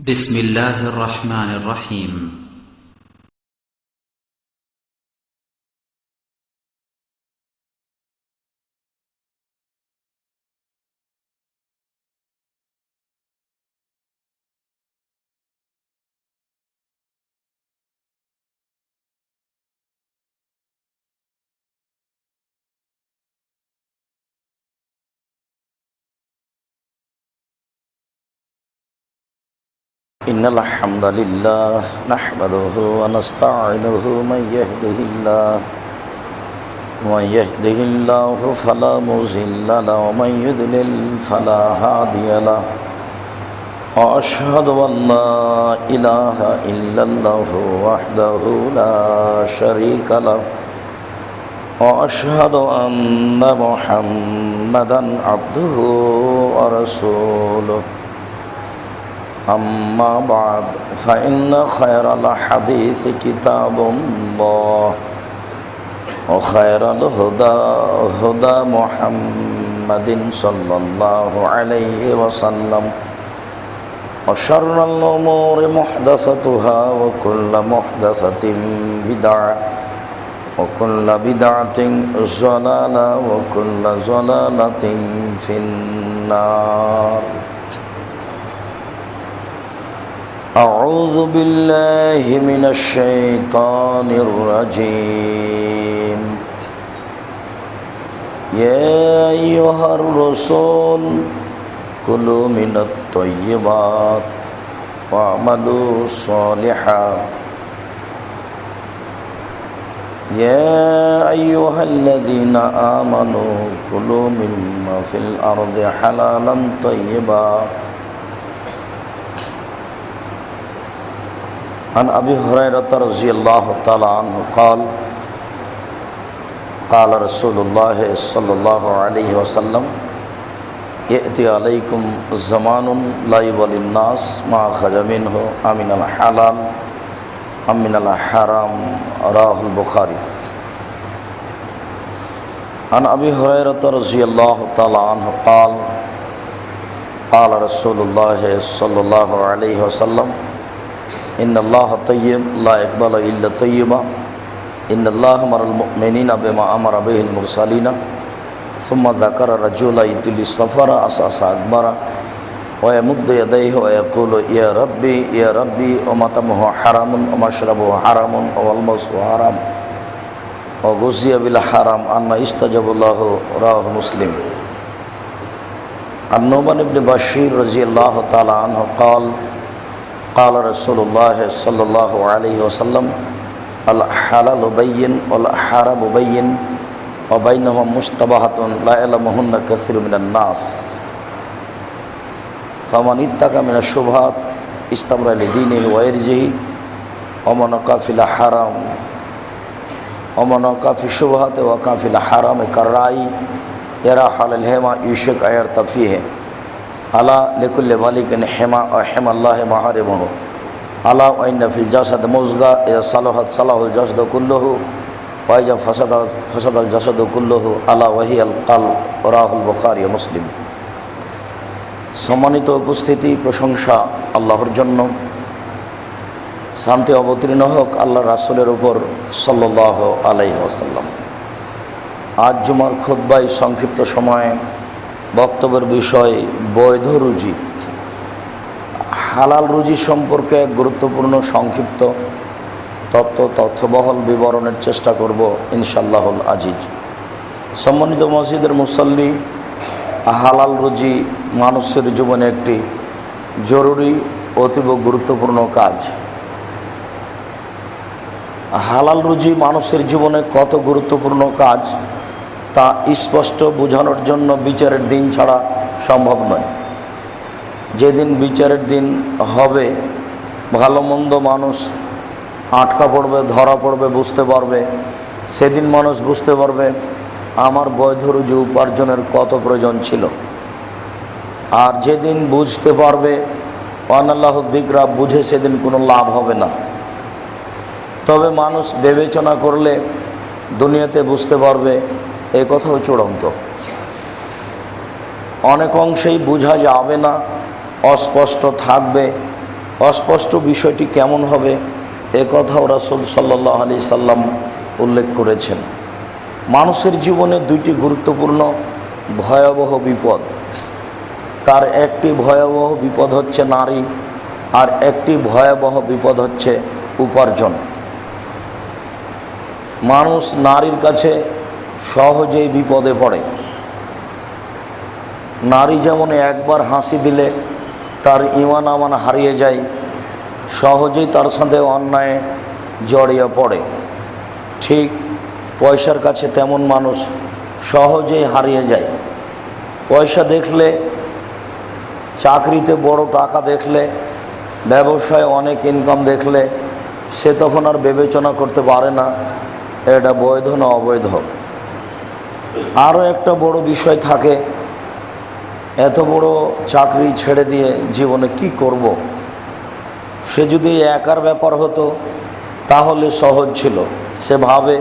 بسم الله الرحمن الرحيم إن الحمد لله نحمده ونستعينه من يهده الله فلا مضل له ومن يضلل فلا هادي له وأشهد أن لا إله إلا الله وحده لا شريك له وأشهد أن محمدا عبده ورسوله أما بعد فإن خير الحديث كتاب الله وخير الهدى هدى محمد صلى الله عليه وسلم وشر الأمور محدثتها وكل محدثة بدعة وكل بدعة ضلالة وكل ضلالة في النار. أعوذ بالله من الشيطان الرجيم. يا أيها الرسول كلوا من الطيبات واعملوا صالحا يا أيها الذين آمنوا كلوا مما في الأرض حلالا طيبا. عن أبي هريرة رضي الله تعالى عنه قال قال رسول الله صلى الله عليه وسلم يأتي عليكم زمان لا يبالي الناس ما أخرج منه أمن الحلال أمن الحرام رواه البخاري. عن أبي هريرة رضي الله تعالى عنه قال قال رسول الله صلى الله عليه وسلم إن الله طيب لا يقبل إلا طيبا إن الله أمر المؤمنين بما أمر به المرسلين ثم ذكر رجلا يطيل السفر أساس أكبر ويمد يديه ويقول يا ربي يا ربي ومطعمه حرام ومشربه حرام والمسه حرام وغزي بالحرام أن يستجب له رواه مسلم. عن نعمان بن بشير رضي الله تعالى عنه قال قال رسول الله صلى الله عليه وسلم الحلال بين والحرام بين وبينهما مشتبهات لا يعلمهن كثير من الناس فمن اتقى من الشبهات استبرأ لدينه وعرضه ومن وقع في الحرام ومن وقع في الشبهات وقع في الحرام كالراعي يرى حال الهما يشك أن يرتب فيه ألا لكل مالك حمى وحمى الله محارمه ألا وإن في الجسد مضغة إذا صلحت صلح الجسد كله وإذا فسد الجسد كله ألا وهي القلب رواه البخاري ومسلم. সম্মানিত উপস্থিতি, প্রশংসা আল্লাহর জন্য, শান্তি অবতীর্ণ হোক আল্লাহ রাসূলের উপর সাল্লাল্লাহু আলাইহি ওয়াসাল্লাম। আজ জুমার খুতবায় সংক্ষিপ্ত সময়ে বক্তব্যের বিষয় বৈধ রুজি। হালাল রুজি সম্পর্কে গুরুত্বপূর্ণ সংক্ষিপ্ত তথ্যবহল বিবরণের চেষ্টা করব ইনশাআল্লাহুল আজিজ। সম্মানিত মসজিদের মুসল্লি, হালাল রুজি মানুষের জীবনে একটি জরুরি অতীব গুরুত্বপূর্ণ কাজ। হালাল রুজি মানুষের জীবনে কত গুরুত্বপূর্ণ কাজ তা স্পষ্ট বোঝানোর জন্য বিচারের দিন ছাড়া সম্ভব নয়। যেদিন বিচারের দিন হবে, ভালো মন্দ মানুষ আটকা পড়বে, ধরা পড়বে, বুঝতে পারবে। সেদিন মানুষ বুঝতে পারবে আমার বৈধ রুজি উপার্জনের কত প্রয়োজন ছিল। আর যেদিন বুঝতে পারবে আনাল্লাহু যিকরা, বুঝে সেদিন কোনো লাভ হবে না। তবে মানুষ বিবেচনা করলে দুনিয়াতে বুঝতে পারবে এ কথাও চূড়ান্ত। অনেক অংশেই বোঝা যাবে না, অস্পষ্ট থাকবে, অস্পষ্ট বিষয়টি কেমন হবে এ কথাও রাসূল সাল্লাল্লাহু আলাইহি সাল্লাম উল্লেখ করেছেন। মানুষের জীবনে দুইটি গুরুত্বপূর্ণ ভয়াবহ বিপদ। তার একটি ভয়াবহ বিপদ হচ্ছে নারী, আর একটি ভয়াবহ বিপদ হচ্ছে উপার্জন। মানুষ নারীর কাছে সহজেই বিপদে পড়ে। নারী যেমন একবার হাসি দিলে তার ঈমান আমান হারিয়ে যায়, সহজেই তার সাথে অন্যায় জড়িয়ে পড়ে। ঠিক পয়সার কাছে তেমন মানুষ সহজেই হারিয়ে যায়। পয়সা দেখলে, চাকরিতে বড় টাকা দেখলে, ব্যবসায় অনেক ইনকাম দেখলে সে তখন আর বিবেচনা করতে পারে না এটা বৈধ না অবৈধ। আরও একটা বড় বিষয় থাকে, এত বড় চাকরি ছেড়ে দিয়ে জীবনে কি করব। সে যদি একার ব্যাপার হতো তাহলে সহজ ছিল। সে ভাবে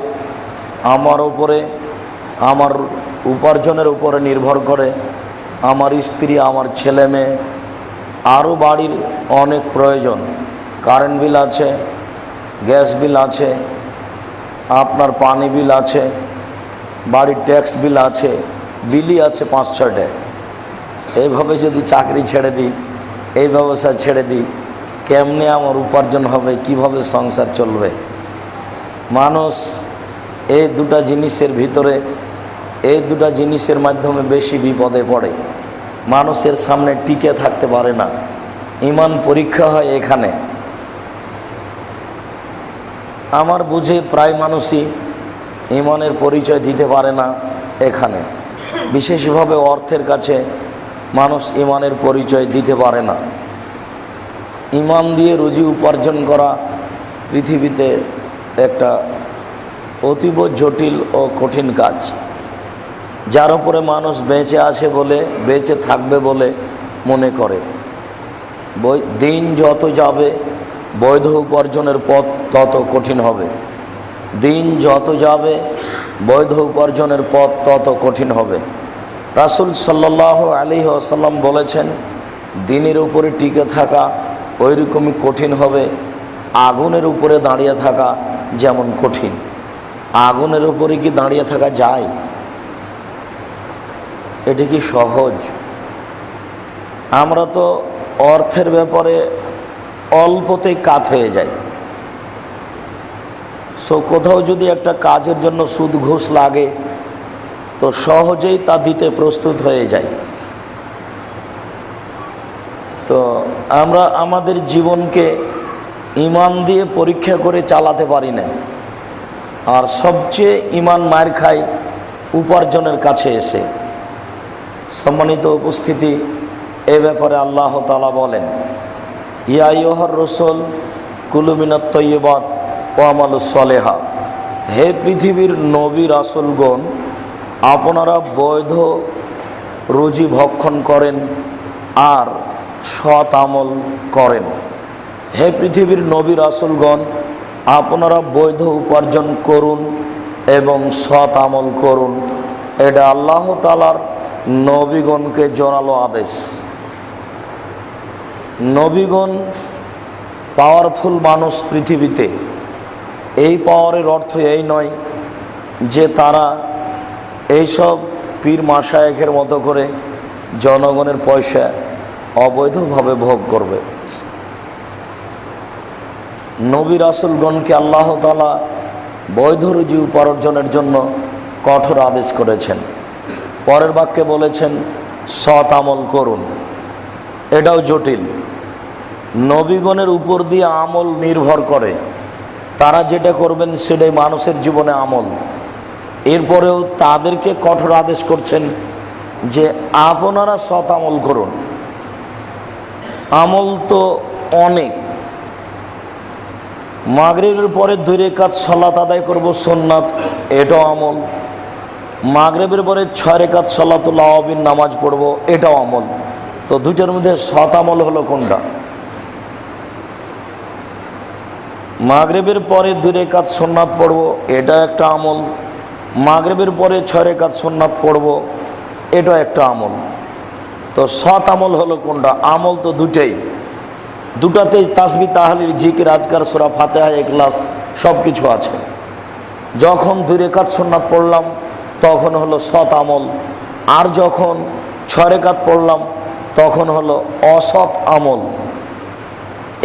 আমার উপরে, আমার উপার্জনের উপরে নির্ভর করে আমার স্ত্রী, আমার ছেলে মেয়ে, আরও বাড়ির অনেক প্রয়োজন। কারেন্ট বিল আছে, গ্যাস বিল আছে, আপনার পানি বিল আছে, বাড়ির ট্যাক্স বিল আছে, বিলই আছে 5-6টা। এইভাবে যদি চাকরি ছেড়ে দিই, এই ব্যবসা ছেড়ে দিই, কেমনে আমার উপার্জন হবে, কিভাবে সংসার চলবে? মানুষ এই দুটা জিনিসের ভিতরে, এই দুটা জিনিসের মাধ্যমে বেশি বিপদে পড়ে। মানুষের সামনে টিকে থাকতে পারে না। ঈমান পরীক্ষা হয় এখানে। আমার বুঝে প্রায় মানুষই ঈমানের পরিচয় দিতে পারে না এখানে। বিশেষভাবে অর্থের কাছে মানুষ ঈমানের পরিচয় দিতে পারে না। ঈমান দিয়ে রুজি উপার্জন করা পৃথিবীতে একটা অতীব জটিল ও কঠিন কাজ, যার উপরে মানুষ বেঁচে আছে বলে, বেঁচে থাকবে বলে মনে করে। দিন যত যাবে বৈধ উপার্জনের পথ তত কঠিন হবে। দিন যত যাবে বৈধ উপার্জনের পথ তত কঠিন হবে। রাসূল সাল্লাল্লাহু আলাইহি ওয়াসাল্লাম বলেছেন, দিনের উপরে টিকে থাকা ওই রকমই কঠিন হবে আগুনের উপরে দাঁড়িয়ে থাকা যেমন কঠিন। আগুনের উপরে কি দাঁড়িয়ে থাকা যায়? এটি কি সহজ? আমরা তো অর্থের ব্যাপারে অল্পতেই কাত হয়ে যাই। কোথাও যদি একটা কাজের জন্য সুদ ঘুষ লাগে তো সহজেই তা দিতে প্রস্তুত হয়ে যায়। তো আমরা আমাদের জীবনকে ঈমান দিয়ে পরীক্ষা করে চালাতে পারি না। আর সবচেয়ে ঈমান মার খায় উপার্জনের কাছে এসে। সম্মানিত উপস্থিতি, এ ব্যাপারে আল্লাহ তাআলা বলেন, ইয়া আইয়ুহার রাসূল কুলু মিনাত তাইয়্যিবাত ওয়া আমালুস সালিহা। হে পৃথিবীর নবী রাসূলগণ, আপনারা বৈধ রুজি ভক্ষণ করেন আর সৎ আমল করেন। হে পৃথিবীর নবী রাসূলগণ, আপনারা বৈধ উপার্জন করুন এবং সৎ আমল করুন। এটা আল্লাহ তাআলার নবীগণকে জোরালো আদেশ। নবীগণ পাওয়ারফুল মানুষ পৃথিবীতে। এই পাওয়ারের অর্থ এই নয় যে তারা এইসব পীর মাশায়েখের মতো করে জনগণের পয়সা অবৈধভাবে ভোগ করবে। নবী রাসূলগণকে আল্লাহ তাআলা বৈধ রুজি উপার্জনের জন্য কঠোর আদেশ করেছেন। পরের বাক্যে বলেছেন, সৎ আমল করুন। এটাও জটিল। নবীগণের উপর দিয়ে আমল নির্ভর করে। তারা যেটা করবেন সেটাই মানুষের জীবনে আমল। এরপরেও তাদেরকে কঠোর আদেশ করছেন যে আপনারা সৎ আমল করুন। আমল তো অনেক। মাগরিবের পরে 2 রাকাত সালাত আদায় করব সুন্নাত, এটাও আমল। মাগরিবের পরে 6 রাকাত সালাতুল আওয়াবিন নামাজ পড়ব, এটাও আমল। তো দুইটার মধ্যে সৎ আমল হলো কোনটা? মাগরিবের পরে 2 রাকাত সুন্নাত পড়ব, এটা একটা আমল। মাগরিবের পরে 6 রাকাত সুন্নাত পড়ব, এটা একটা আমল। তো সৎ আমল হলো কোনটা? আমল তো দুটেই। দুটাতে তাসবিহ তাহলিল জিকির আজকার সূরা ফাতিহা ইখলাস সব কিছু আছে। যখন 2 রাকাত সুন্নাত পড়লাম তখন হলো সৎ আমল, আর যখন 6 রাকাত পড়লাম তখন হলো অসৎ আমল।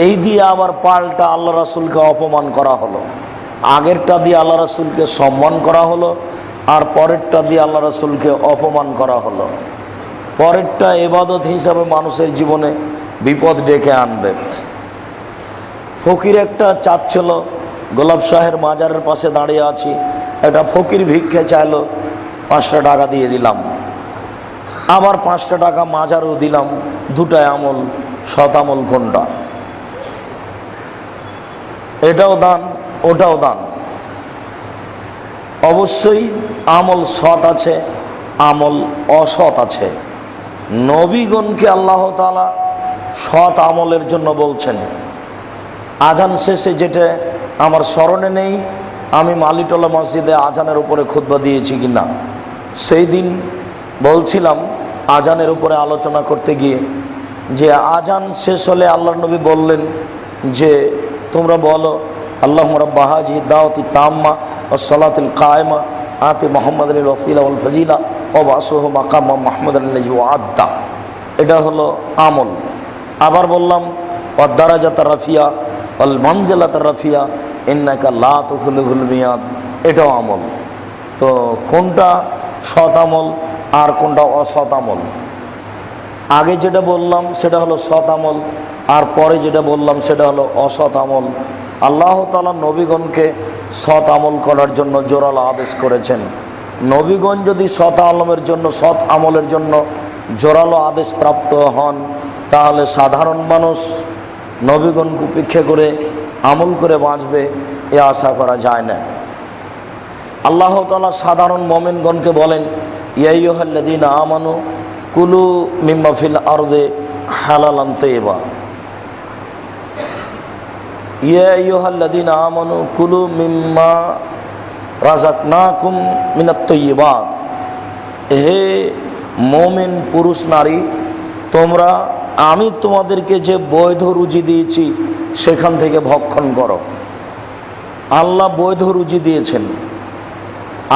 এই দিয়ে আবার পাল্টা আল্লাহ রাসূলকে অপমান করা হলো। আগেরটা দিয়ে আল্লাহ রাসূলকে সম্মান করা হলো, আর পরেরটা দিয়ে আল্লাহ রাসূলকে অপমান করা হলো। পরেরটা ইবাদত হিসাবে মানুষের জীবনে বিপদ ডেকে আনবে। ফকির একটা চাচ্ছিল, গোলাপ শাহের মাজারের পাশে দাঁড়িয়ে আছি, একটা ফকির ভিক্ষে চাইলো, 5টা টাকা দিয়ে দিলাম। আবার 5টা টাকা মাজারও দিলাম। দুটাই আমল, সৎ আমল কোনটা? এটাও দান, ওটাও দান। অবশ্যই আমল সৎ আছে, আমল অসৎ আছে। নবীগণকে আল্লাহ তাআলা সৎ আমলের জন্য বলছেন। আজান শেষে, যেটা আমার স্মরণে নেই আমি মালিটোলা মসজিদে আজানের উপরে খুতবা দিয়েছি কিনা, সেই দিন বলছিলাম আজানের উপরে আলোচনা করতে গিয়ে যে আজান শেষ হলে আল্লাহর নবী বললেন যে তোমরা বলো আল্লাহুম্মা রাব্বা হাযিহি দাওয়াতি তাম্মা ওয়াস সালাতিল কায়েমা আতি মুহাম্মাদাল ওয়াসিলা ওয়াল ফাজিলা ওয়া বাসুহু মাকামা মাহমুদাল্লাযী ওয়া'আদা। এটা হলো আমল। আবার বললাম ওয়াদ দারাজাতার রাফিয়া ওয়াল মানজিলাতার রাফিয়া ইন্নাকা লা তুখলিফুল মিয়াদ, এটাও আমল। তো কোনটা সৎ আমল আর কোনটা অসৎ আমল? আগে যেটা বললাম সেটা হলো সৎ আমল, আর পরে যেটা বললাম সেটা হলো অসৎ আমল। আল্লাহ তাআলা নবীগণকে সৎ আমল করার জন্য জোরালো আদেশ করেছেন। নবীগণ যদি সৎ আমলের জন্য জোরালো আদেশ প্রাপ্ত হন, তাহলে সাধারণ মানুষ নবীগণকে উপেক্ষা করে আমল করে বাঁচবে এ আশা করা যায় না। আল্লাহ তাআলা সাধারণ মুমিনগণকে বলেন ইয়া আইয়ুহাল্লাযীনা আমানু কুলু মিম্মা ফিল আরদি হালালান তাইয়্যিবা। ইয়া আইয়ুহাল্লাযীনা আমানু কুলু মিম্মা রাযাকনাকুম মিনাত তাইয়্যিবাত। হে মুমিন পুরুষ নারী, তোমরা আমি তোমাদেরকে যে বৈধ রুজি দিয়েছি সেখান থেকে ভক্ষণ করো। আল্লাহ বৈধ রুজি দিয়েছেন।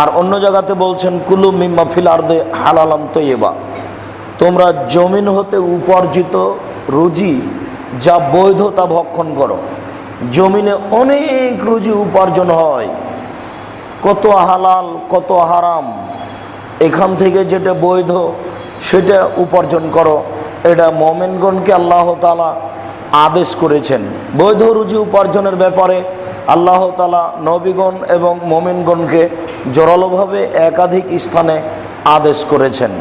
আর অন্য জায়গাতে বলছেন কুলু মিম্মা ফিল আরদি হালালান তাইয়্যিবা, তোমরা জমিন হতে উপার্জিত রুজি যা বৈধ তা ভক্ষণ করো। জমিনে অনেক রুজি উপার্জন হয়, কত হালাল কত হারাম, এখান থেকে যেটা বৈধ সেটা উপার্জন করো। এটা মুমিনগণকে আল্লাহ তাআলা আদেশ করেছেন। বৈধ রুজি উপার্জনের ব্যাপারে আল্লাহ তাআলা নবীগণ এবং মুমিনগণকে জোরালোভাবে একাধিক স্থানে আদেশ করেছেন।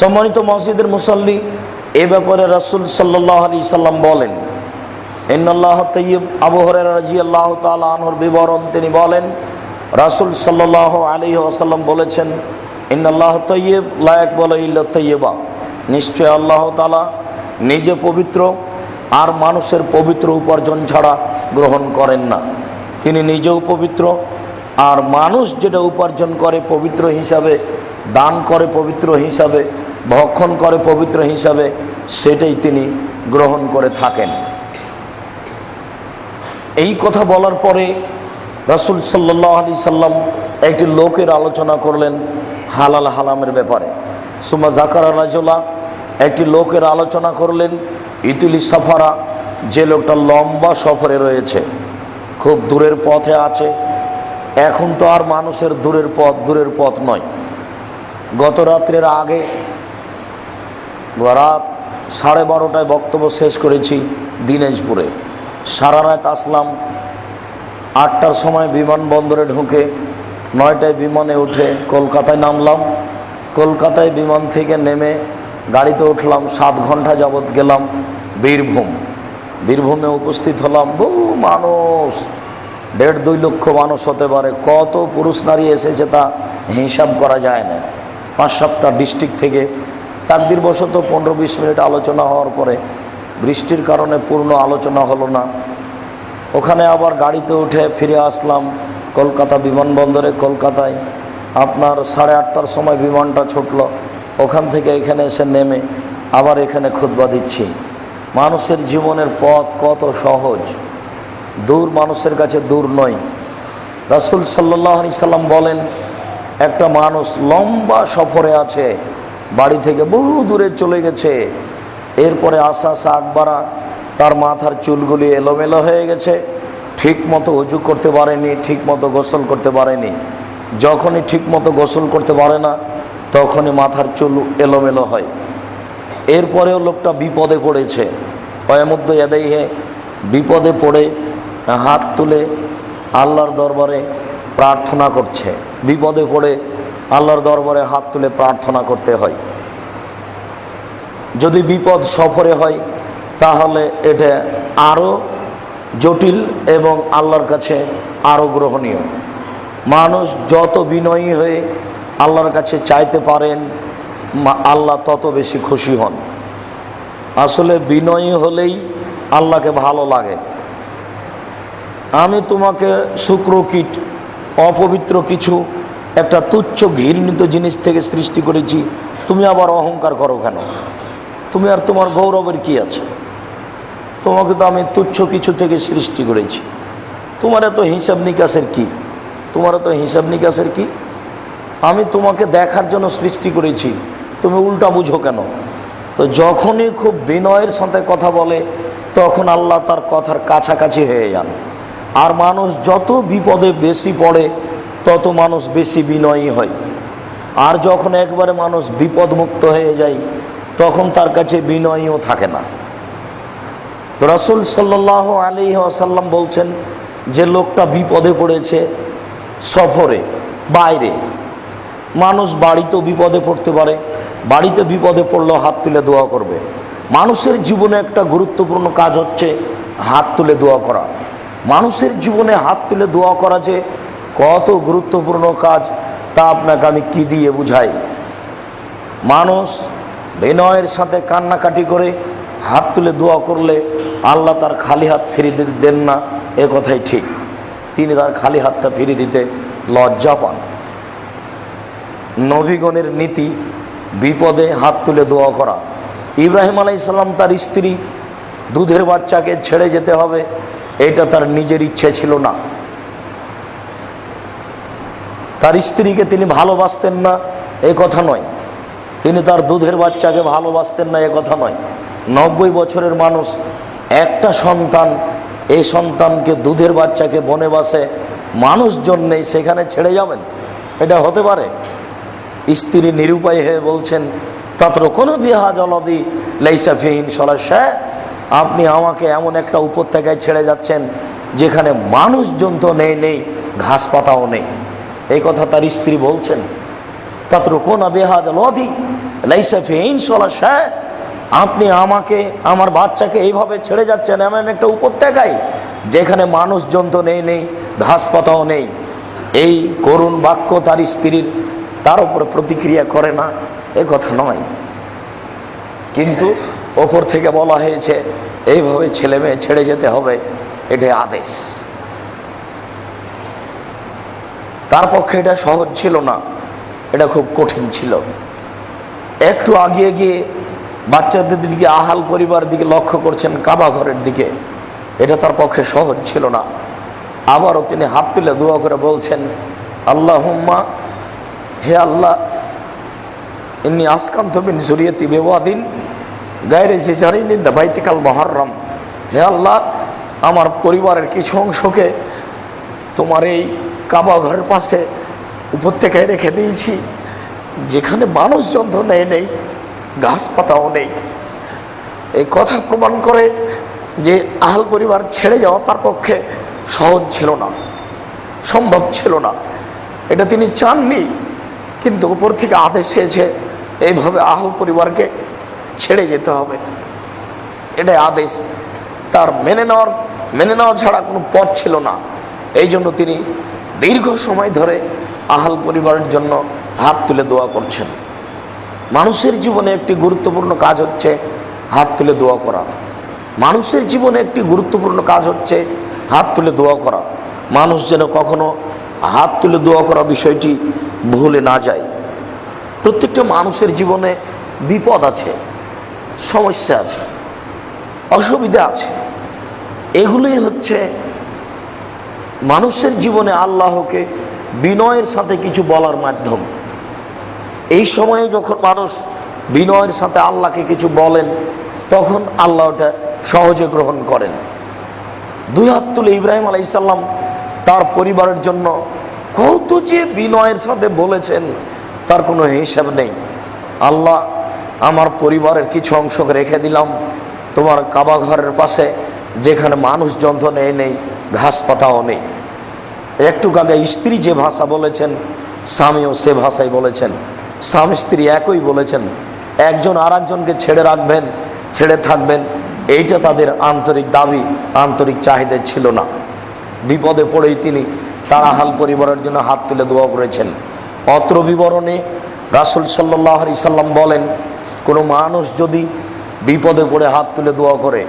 সম্মানিত মসজিদের মুসাল্লি, এ ব্যাপারে রাসূল সাল্লাল্লাহু আলাইহি সাল্লাম বলেন ইন্নাল্লাহ তাইয়্যিব। আবু হুরায়রা রাদিয়াল্লাহু তাআলা আনহুর বিবরণ, তিনি বলেন রাসূল সাল্লাল্লাহু আলাইহি ওয়াসাল্লাম বলেছেন ইন্নাল্লাহ তাইয়্যিব লা ইয়াকবালু ইল্লা তাইয়্যিবা। নিশ্চয় আল্লাহ তাআলা নিজে পবিত্র, আর মানুষের পবিত্র উপার্জন ছাড়া গ্রহণ করেন না। তিনি নিজেও পবিত্র, আর মানুষ যেটা উপার্জন করে পবিত্র হিসাবে, দান করে পবিত্র হিসাবে, ভক্ষণ করে পবিত্র হিসাবে, সেটাই তিনি গ্রহণ করে থাকেন। এই কথা বলার পরে রাসূল সাল্লাল্লাহু আলাইহি সাল্লাম একটি লোকের আলোচনা করলেন হালাল হারামের ব্যাপারে। সুমা যাকারা রাজুলা, একটি লোকের আলোচনা করলেন ইতিলি সাফারা, যে লোকটা লম্বা সফরে রয়েছে, খুব দূরের পথে আছে। এখন তো আর মানুষের দূরের পথ নয়। গত রাত্রের আগে রাত 12:30টায় বক্তব্য শেষ করেছি দিনাজপুরে। সারা রাত আসলাম, 8টার সময় বিমানবন্দরে ঢুকে 9টায় বিমানে উঠে কলকাতায় নামলাম। কলকাতায় বিমান থেকে নেমে গাড়িতে উঠলাম, 7 ঘন্টা যাবৎ গেলাম বীরভূম। বীরভূমে উপস্থিত হলাম, বহু মানুষ, 1.5-2 লক্ষ মানুষ হতে পারে। কত পুরুষ নারী এসেছে তা হিসাব করা যায় না। 5-7টা ডিস্ট্রিক্ট থেকে। তাকদীরবশত 15-20 মিনিট আলোচনা হওয়ার পরে বৃষ্টির কারণে পূর্ণ আলোচনা হলো না। ওখানে আবার গাড়িতে উঠে ফিরে আসলাম কলকাতা বিমানবন্দরে। কলকাতায় আপনার 8:30টার সময় বিমানটা ছুটল। ওখান থেকে এখানে এসে নেমে আবার এখানে খুতবা দিচ্ছি। মানুষের জীবনের পথ কত সহজ, দূর মানুষের কাছে দূর নয়। রাসূল সাল্লাল্লাহু আলাইহি সাল্লাম বলেন, একটা মানুষ লম্বা সফরে আছে, বাড়ি থেকে বহু দূরে চলে গেছে, এরপরে আস্তে আস্তে আকবারা, তার মাথার চুলগুলি এলোমেলো হয়ে গেছে, ঠিক মতো ওযু করতে পারেনি, ঠিক মতো গোসল করতে পারেনি। যখনই ঠিক মতো গোসল করতে পারে না, তখনই মাথার চুল এলোমেলো হয়। এরপরেও লোকটা বিপদে পড়েছে, ওয়ামুদ্দু ইয়াদাইহি, বিপদে পড়ে হাত তুলে আল্লাহর দরবারে প্রার্থনা করছে। বিপদে পড়ে আল্লাহর দরবারে হাত তুলে প্রার্থনা করতে হয়। যদি বিপদ সফরে হয় তাহলে এটা আরো জটিল এবং আল্লাহর কাছে আরো গ্রহণীয়। মানুষ যত বিনয়ী হয়ে আল্লাহর কাছে চাইতে পারেন, আল্লাহ তত বেশি খুশি হন। আসলে বিনয়ী হলেই আল্লাহকে ভালো লাগে। আমি তোমাকে শুক্রকীট, অপবিত্র কিছু একটা তুচ্ছ ঘৃণিত জিনিস থেকে সৃষ্টি করেছি, তুমি আবার অহংকার করো কেন? তুমি আর তোমার গৌরবের কি আছে? তোমাকে তো আমি তুচ্ছ কিছু থেকে সৃষ্টি করেছি, তোমার এত হিসাব নিকাশের কি? তোমার এত হিসাব নিকাশের কি? আমি তোমাকে দেখার জন্য সৃষ্টি করেছি, তুমি উল্টা বুঝো কেন? তো যখনই খুব বিনয়ের সাথে কথা বলে, তখন আল্লাহ তার কথার কাছাকাছি হয়ে যান। আর মানুষ যত বিপদে বেশি পড়ে, তত মানুষ বেশি বিনয়ী হয়। আর যখন একবারে মানুষ বিপদমুক্ত হয়ে যায়, তখন তার কাছে বিনয়ীও থাকে না। তো রাসূল সাল্লাল্লাহু আলাইহি ওয়াসাল্লাম বলছেন, যে লোকটা বিপদে পড়েছে সফরে, বাইরে, মানুষ বাড়িতেও বিপদে পড়তে পারে, বাড়িতে বিপদে পড়লেও হাত তুলে দোয়া করবে। মানুষের জীবনে একটা গুরুত্বপূর্ণ কাজ হচ্ছে হাত তুলে দোয়া করা। মানুষের জীবনে হাত তুলে দোয়া করা যে কত গুরুত্বপূর্ণ কাজ, তা আপনাকে আমি কি দিয়ে বুঝাই। মানুষ বিনয়ের সাথে কান্নাকাটি করে হাত তুলে দোয়া করলে আল্লাহ তার খালি হাত ফিরিয়ে দেন না, এ কথাই ঠিক। তিনি তার খালি হাতটা ফিরিয়ে দিতে লজ্জা পান। নবীগণের নীতি বিপদে হাত তুলে দোয়া করা। ইব্রাহিম আলাইহিস সালাম তার স্ত্রী দুধের বাচ্চাকে ছেড়ে যেতে হবে, এটা তার নিজের ইচ্ছে ছিল না। তার স্ত্রীকে তিনি ভালোবাসতেন না এ কথা নয়, তিনি তার দুধের বাচ্চাকে ভালোবাসতেন না এ কথা নয়। 90 বছরের মানুষ, একটা সন্তান, এই সন্তানকে, দুধের বাচ্চাকে বনবাসে মানুষজন নেই, সেখানে ছেড়ে যাবেন? এটা হতে পারে? স্ত্রী নিরুপায় হয়ে বলছেন, তাতরুকুনা ফিহা জালাদি লাইসা ফিহি সালাহ, আপনি আমাকে এমন একটা উপত্যকায় ছেড়ে যাচ্ছেন যেখানে মানুষজন তো নেই, ঘাস পাতাও নেই। এই কথা তার স্ত্রী বলছেন। তাতরুকুনা ফিহা জালাদি লাইসা ফিহি সালাহ, আপনি আমাকে, আমার বাচ্চাকে এইভাবে ছেড়ে যাচ্ছেন এমন একটা উপত্যকায় যেখানে মানুষজন তো নেই, ঘাস পাতাও নেই। এই করুণ বাক্য তার স্ত্রীর, তার উপরে প্রতিক্রিয়া করে না এ কথা নয়, কিন্তু ওপর থেকে বলা হয়েছে এইভাবে ছেলে মেয়ে ছেড়ে যেতে হবে, এটা আদেশ। তার পক্ষে এটা সহজ ছিল না, এটা খুব কঠিন ছিল। একটু আগিয়ে গিয়ে বাচ্চাদের দিকে, আহাল পরিবার দিকে লক্ষ্য করছেন, কাবা ঘরের দিকে, এটা তার পক্ষে সহজ ছিল না। আবারও তিনি হাত তুলে দোয়া করে বলছেন, আল্লাহুম্মা, হে আল্লাহ, ইন্নী আসকানতু মিন যুররিয়াতি বিওয়াদিন গায়রি জি জারিন ইনদা বাইতিকাল মুহাররম, হে আল্লাহ, আমার পরিবারের কিছু অংশকে তোমার এই কাবা ঘরের পাশে উপত্যকায় রেখে দিয়েছি, যেখানে মানুষজন তো নেই, ঘাস পাতাও নেই। এই কথা প্রমাণ করে যে আহাল পরিবার ছেড়ে যাওয়া তার পক্ষে সহজ ছিল না, সম্ভব ছিল না। এটা তিনি চাননি, কিন্তু উপর থেকে আদেশ এসেছে এইভাবে আহাল পরিবারকে ছেড়ে যেতে হবে, এটাই আদেশ। তার মেনে নেওয়া ছাড়া কোনো পথ ছিল না। এই জন্য তিনি দীর্ঘ সময় ধরে আহাল পরিবারের জন্য হাত তুলে দোয়া করছেন। মানুষের জীবনে একটি গুরুত্বপূর্ণ কাজ হচ্ছে হাত তুলে দোয়া করা। মানুষের জীবনে একটি গুরুত্বপূর্ণ কাজ হচ্ছে হাত তুলে দোয়া করা। মানুষ যেন কখনো হাত তুলে দোয়া করা বিষয়টি ভুলে না যায়। প্রত্যেকটা মানুষের জীবনে বিপদ আছে, সমস্যা আছে। অসুবিধা আছে। এগুলোই হচ্ছে মানুষের জীবনে আল্লাহকে বিনয়ের সাথে কিছু বলার মাধ্যম। এই সময়ে যখন মানুষ বিনয়ের সাথে আল্লাহকে কিছু বলেন, তখন আল্লাহ ওটা সহজে গ্রহণ করেন। দুই হাত তুলে ইব্রাহিম আলাইহিস সালাম তার পরিবারের জন্য কত যে বিনয়ের সাথে বলেছেন তার কোনো হিসাব নেই। আল্লাহ, আমার পরিবারের কিছু অংশকে রেখে দিলাম তোমার কাবা ঘরের পাশে, যেখানে মানুষজন তো নেই, ঘাস পাতাও নেই। একটু আগে স্ত্রী যে ভাষা বলেছেন, স্বামীও সে ভাষাই বলেছেন। স্বামী স্ত্রী একই বলেছেন। একজন আর একজনকে ছেড়ে রাখবেন, ছেড়ে থাকবেন, এইটা তাদের আন্তরিক দাবি, আন্তরিক চাহিদা ছিল না। বিপদে পড়েই তিনি তারাহাল পরিবারের জন্য হাত তুলে দোয়া করেছেন। অত্র বিবরণে রাসূল সাল্লাল্লাহু আলাইহি সাল্লাম বলেন, কোনো মানুষ যদি বিপদে পড়ে হাত তুলে দোয়া করে,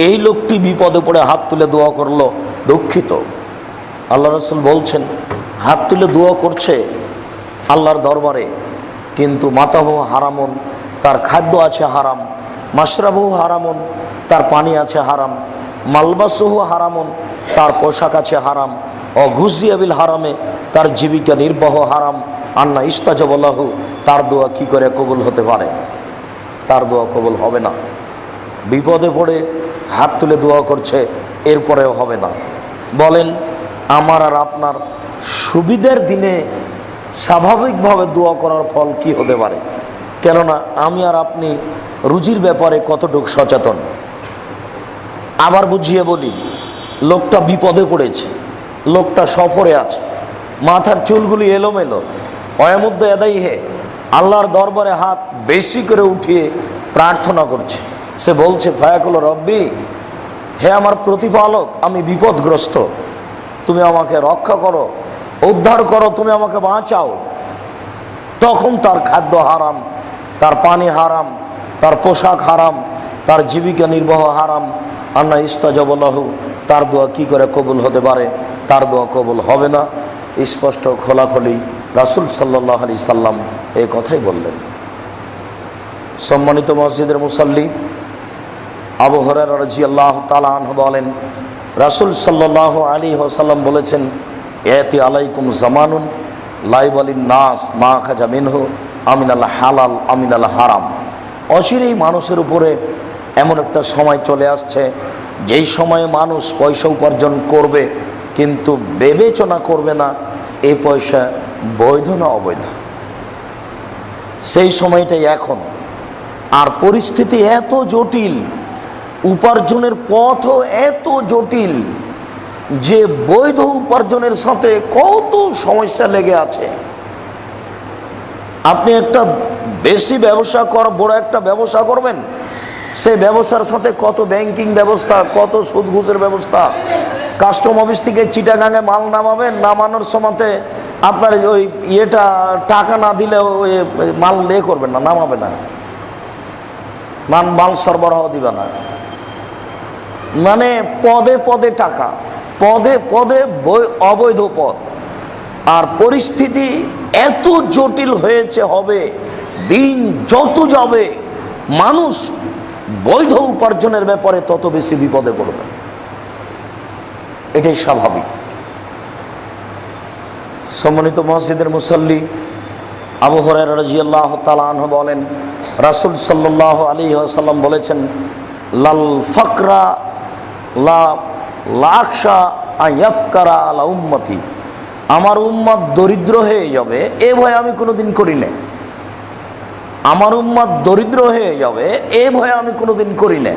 এই লোকটি বিপদে পড়ে হাত তুলে দোয়া করলো, দুঃখিত। আল্লাহ রাসূল বলছেন, হাত তুলে দোয়া করছে আল্লাহর দরবারে, কিন্তু মাতাহু হারামুন, তার খাদ্য আছে হারাম, মাশরাবহু হারামুন, তার পানি আছে হারাম, মালবাসুহু হারামুন, তার পোশাক আছে হারাম, অঘুজিয়া বিল হারামে, তার জীবিকা নির্বাহ হারাম, আন্না ইস্তাজাবা লাহু, তার দোয়া কি করে কবুল হতে পারে? তার দোয়া কবুল হবে না। বিপদে পড়ে হাত তুলে দোয়া করছে, এরপরেও হবে না। বলেন, আমার আর আপনার সুবিধার দিনে স্বাভাবিকভাবে দোয়া করার ফল কি হতে পারে? কেননা আমি আর আপনি রুজির ব্যাপারে কতটুকু সচেতন। আবার বুঝিয়ে বলি, লোকটা বিপদে পড়েছে, লোকটা সফরে আছে, মাথার চুলগুলি এলোমেলো, অয়ামুদ্দে এদাই হে, আল্লাহর দরবারে হাত বেশি করে উঠিয়ে প্রার্থনা করছে। সে বলছে, ফায়াকুল রব্বি, হে আমার প্রতিপালক, আমি বিপদগ্রস্ত, তুমি আমাকে রক্ষা করো, উদ্ধার করো, তুমি আমাকে বাঁচাও। তখন তার খাদ্য হারাম, তার পানি হারাম, তার পোশাক হারাম, তার জীবিকা নির্বাহ হারাম, আন্না ইস্তাজাবা লাহু, তার দোয়া কি করে কবুল হতে পারে? তার দোয়া কবুল হবে না। স্পষ্ট খোলাখুলি রাসূল সাল্লাল্লাহু আলাইহি সাল্লাম এই কথাই বললেন। সম্মানিত মসজিদের মুসাল্লি, আবু হুরায়রা রাদিয়াল্লাহু তাআলা আনহু বলেন, রাসূল সাল্লাল্লাহু আলাইহি ওয়াসাল্লাম বলেছেন, ইয়াতি আলাইকুম জামানুন লা ইয়াবালিন নাস মা খাজা মিনহু আমিনাল হালাল আমিনাল হারাম। অচিরেই মানুষের উপরে এমন একটা সময় চলে আসছে, যেই সময়ে মানুষ পয়সা উপার্জন করবে, কিন্তু বিবেচনা করবে না এই পয়সা বৈধ না অবৈধ। সেই সময়টাই এখন। আর পরিস্থিতি এত জটিল, উপার্জনের পথও এত জটিল যে বৈধ উপার্জনের সাথে কত সমস্যা লেগে আছে। আপনি একটা বেশি ব্যবসা বড় একটা ব্যবসা করবেন, সেই ব্যবসার সাথে কত ব্যাংকিং ব্যবস্থা, কত সুদ ঘুষের ব্যবস্থা। কাস্টম অফিস থেকে চিটাগাঙে মাল নামাবেন, নামানোর সময়তে আপনার ওই টাকা না দিলে ওই মাল করবেন না, নামাবে না, মাল সরবরাহ দিবে না। মানে পদে পদে টাকা, পদে পদে অবৈধ পদ। আর পরিস্থিতি এত জটিল হয়েছে, হবে দিন যত যাবে মানুষ বৈধ উপার্জনের ব্যাপারে তত বেশি বিপদে পড়বে। এটাই স্বাভাবিক। সম্মানিত মসজিদের মুসল্লি, আবু হুরায়রা রাদিয়াল্লাহু তাআলা আনহু বলেন, রাসূল সাল্লাল্লাহু আলাইহি ওয়াসাল্লাম বলেছেন, লাল ফাকরা লা লাকশা আয়াফকারা আলা উম্মতি, আমার উম্মত দরিদ্র হয়ে যাবে এ ভয় আমি কোনোদিন করি না। আমার উম্মত দরিদ্র হয়ে যাবে এ ভয় আমি কোনোদিন করি না।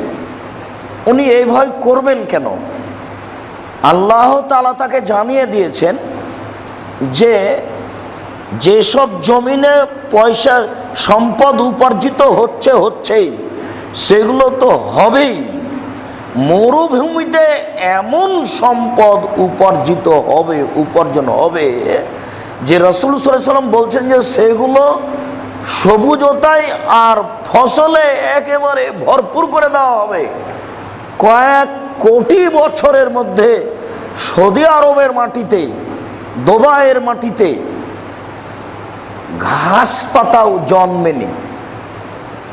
উনি এই ভয় করবেন কেন? আল্লাহ তাআলা তাকে জানিয়ে দিয়েছেন যে যেসব জমিনে পয়সা সম্পদ উপার্জিত হচ্ছেই, সেগুলো তো হবেই। মরুভূমিতে এমন সম্পদ উপার্জন হবে যে রাসূল সাল্লাল্লাহু আলাইহি ওয়াসাল্লাম বলছেন যে সেগুলো সবুজতায় আর ফসলে একেবারে ভরপুর করে দেওয়া হবে। কয়েক কোটি বছরের মধ্যে সৌদি আরবের মাটিতে, দুবাইয়ের মাটিতে ঘাস পাতাও জন্মেনি।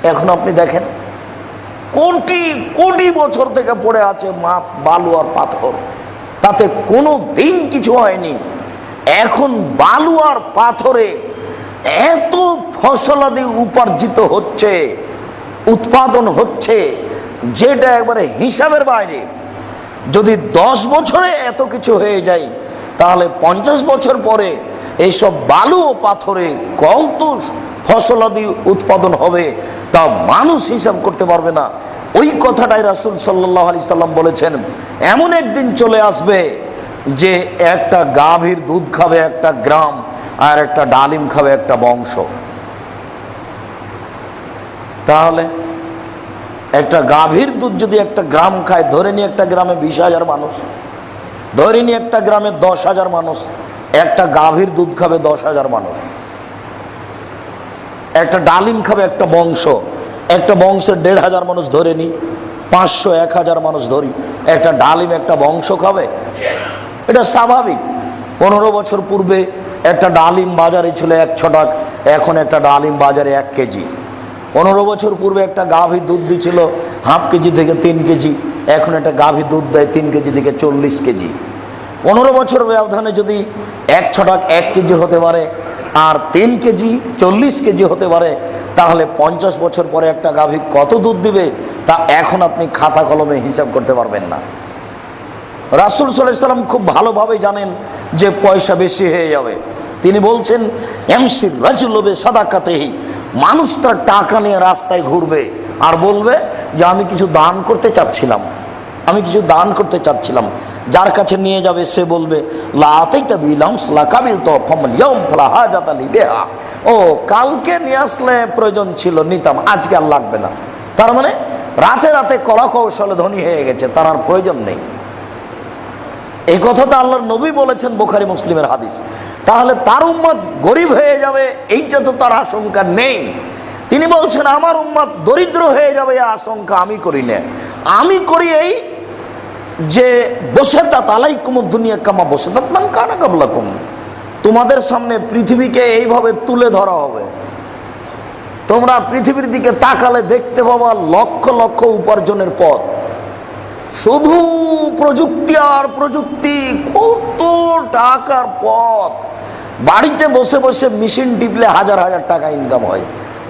এখন আপনি দেখেন কোটি কোটি বছর থেকে পড়ে আছে বালু আর পাথর, তাতে কোনো দিন কিছু হয়নি। এখন বালু আর পাথরে এত ফসলাদি উপার্জিত হচ্ছে, উৎপাদন হচ্ছে, যেটা একবারে হিসাবের বাইরে। যদি 10 বছরে এত কিছু হয়ে যায়, তাহলে 50 বছর পরে এইসব বালু ও পাথরে কত ফসলাদি উৎপাদন হবে তা মানুষ হিসাব করতে পারবে না। ওই কথাটাই রাসূল সাল্লাল্লাহু আলাইহি সাল্লাম বলেছেন, এমন একদিন চলে আসবে যে একটা গাভীর দুধ খাবে একটা গ্রাম, আর একটা ডালিম খাবে একটা বংশ। তাহলে একটা গাভীর দুধ যদি একটা গ্রাম খায়, ধরে নিয়ে একটা গ্রামে 20,000 মানুষ, ধরে নিয়ে একটা গ্রামে 10,000 মানুষ, একটা গাভীর দুধ খাবে 10,000 মানুষ। একটা ডালিম খাবে একটা বংশ, একটা বংশের 1,500 মানুষ ধরে নি, 500 1000 মানুষ ধরি, একটা ডালিম একটা বংশ খাবে, এটা স্বাভাবিক। 15 বছর পূর্বে একটা ডালিম বাজারে ছিল 100 টাকা, এখন একটা ডালিম বাজারে 1 কেজি। 15 বছর পূর্বে একটা গাভী দুধ দিচ্ছিল হাফ কেজি থেকে 3 কেজি, এখন একটা গাভী দুধ দেয় 3 কেজি থেকে 40 কেজি। 15 বছর ব্যবধানে যদি 100 টাকা 1 কেজি হতে পারে, আর 3 কেজি 40 কেজি হতে পারে, তাহলে 50 বছর পরে একটা গাভী কত দুধ দিবে তা এখন আপনি খাতা কলমে হিসাব করতে পারবেন না। রাসূল সাল্লাল্লাহু আলাইহি সাল্লাম খুব ভালোভাবে জানেন যে পয়সা বেশি হয়ে যাবে। তিনি বলছেন, এমসির রাজুলু বিসাদাকাতিহি, মানুষ তার টাকা নিয়ে রাস্তায় ঘুরবে আর বলবে যে আমি কিছু দান করতে চাচ্ছিলাম, আমি কিছু দান করতে চাচ্ছিলাম। যার কাছে নিয়ে যাবে সে বলবে লা আতাইতা বিলামস লা কাবিল তো ফামাল ইয়াউম ফালা হাজাতা লি বিহা, ও কালকে নিয়ে আসলে প্রয়োজন ছিল নিতাম, আজকে আর লাগবে না। তার মানে রাতে রাতে কলা কৌশলে ধনী হয়ে গেছে, তার আর প্রয়োজন নেই। এই কথাটা আল্লাহর নবী বলেছেন, বুখারী মুসলিমের হাদিস। তাহলে তার উম্মত গরিব হয়ে যাবে এইটা তো তার আশঙ্কা নেই। তিনি বলছেন আমার উম্মত দরিদ্র হয়ে যাবে এই আশঙ্কা আমি করি না। আমি করি এই যে বসাতাত আলাইকুমুদ দুনিয়া কামা বসাতাত মান কানা ক্বাবলাকুম, তোমাদের সামনে পৃথিবীকে এইভাবে তুলে ধরা হবে, তোমরা পৃথিবীর দিকে তাকালে দেখতে পাবা লক্ষ লক্ষ উপার্জনের পথ, শুধু প্রযুক্তি আর প্রযুক্তি, কত টাকার পথ। বাড়িতে বসে বসে মেশিন টিপলে হাজার হাজার টাকা ইনকাম হয়,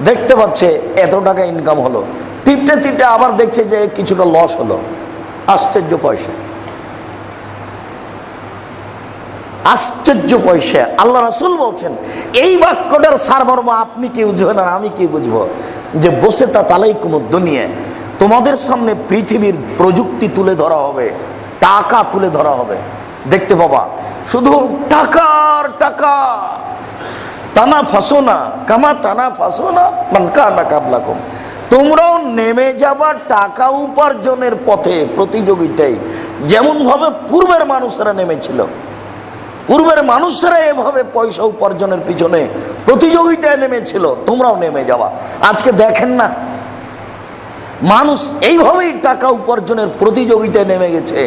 দেখতে পাচ্ছে এত টাকা ইনকাম হলো, টিপতে টিপতে আবার দেখছে যে কিছুটা লস হলো। আশ্চর্য পয়সা, আশ্চর্য পয়সা। আল্লাহ রাসূল বলছেন এই বাক্যটার সারমর্ম আপনি কি বুঝবেন আর আমি কি বুঝবো, যে বসে তা আলাইকুমুদ দুনিয়া, তোমাদের সামনে পৃথিবীর প্রযুক্তি তুলে ধরা হবে, টাকা তুলে ধরা হবে, দেখতে পাবা শুধু টাকার টাকা। তানা ফাসোনা কামা তানা ফাসোনা মান কানা ক্বাবলাকুম, তোমরাও নেমে যাবার টাকা উপার্জনের পথে প্রতিযোগিতায়, যেমন ভাবে পূর্বের মানুষেরা নেমেছিল। পূর্বের মানুষেরা এভাবে পয়সা উপার্জনের পিছনে প্রতিযোগিতায় নেমেছিল, তোমরাও নেমে যাওয়া। আজকে দেখেন না, মানুষ এইভাবেই টাকা উপার্জনের প্রতিযোগিতায় নেমে গেছে,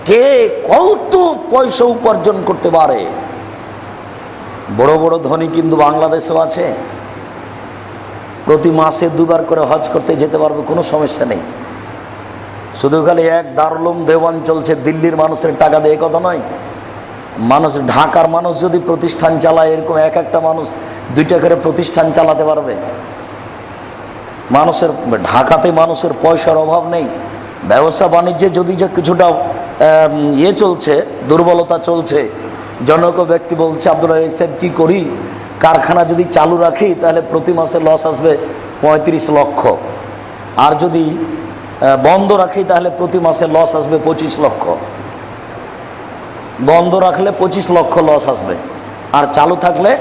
কে কত পয়সা উপার্জন করতে পারে। বড় বড় ধনী কিন্তু বাংলাদেশেও আছে, প্রতি মাসে 2 বার করে হজ করতে যেতে পারবে, কোনো সমস্যা নেই। শুধু খালি এক দারুল উলুম দেওবন্দ চলছে, দিল্লির মানুষের টাকা দিয়ে কথা নয়। মানুষ, ঢাকার মানুষ যদি প্রতিষ্ঠান চালায়, এরকম এক একটা মানুষ 2টা করে প্রতিষ্ঠান চালাতে পারবে। মানুষের ঢাকাতে মানুষের পয়সার অভাব নেই, ব্যবসা বাণিজ্যে যদি যে কিছুটা চলছে, দুর্বলতা চলছে। জনক ব্যক্তি বলছে, আব্দুল রাজ্জাক সাহেব কি করি, কারখানা যদি চালু রাখি তাহলে প্রতি মাসে লস আসবে 35 লক্ষ, আর যদি বন্ধ রাখি তাহলে প্রতি মাসে লস আসবে 25 লক্ষ। বন্ধ রাখলে 25 লক্ষ লস আসবে, আর চালু থাকলে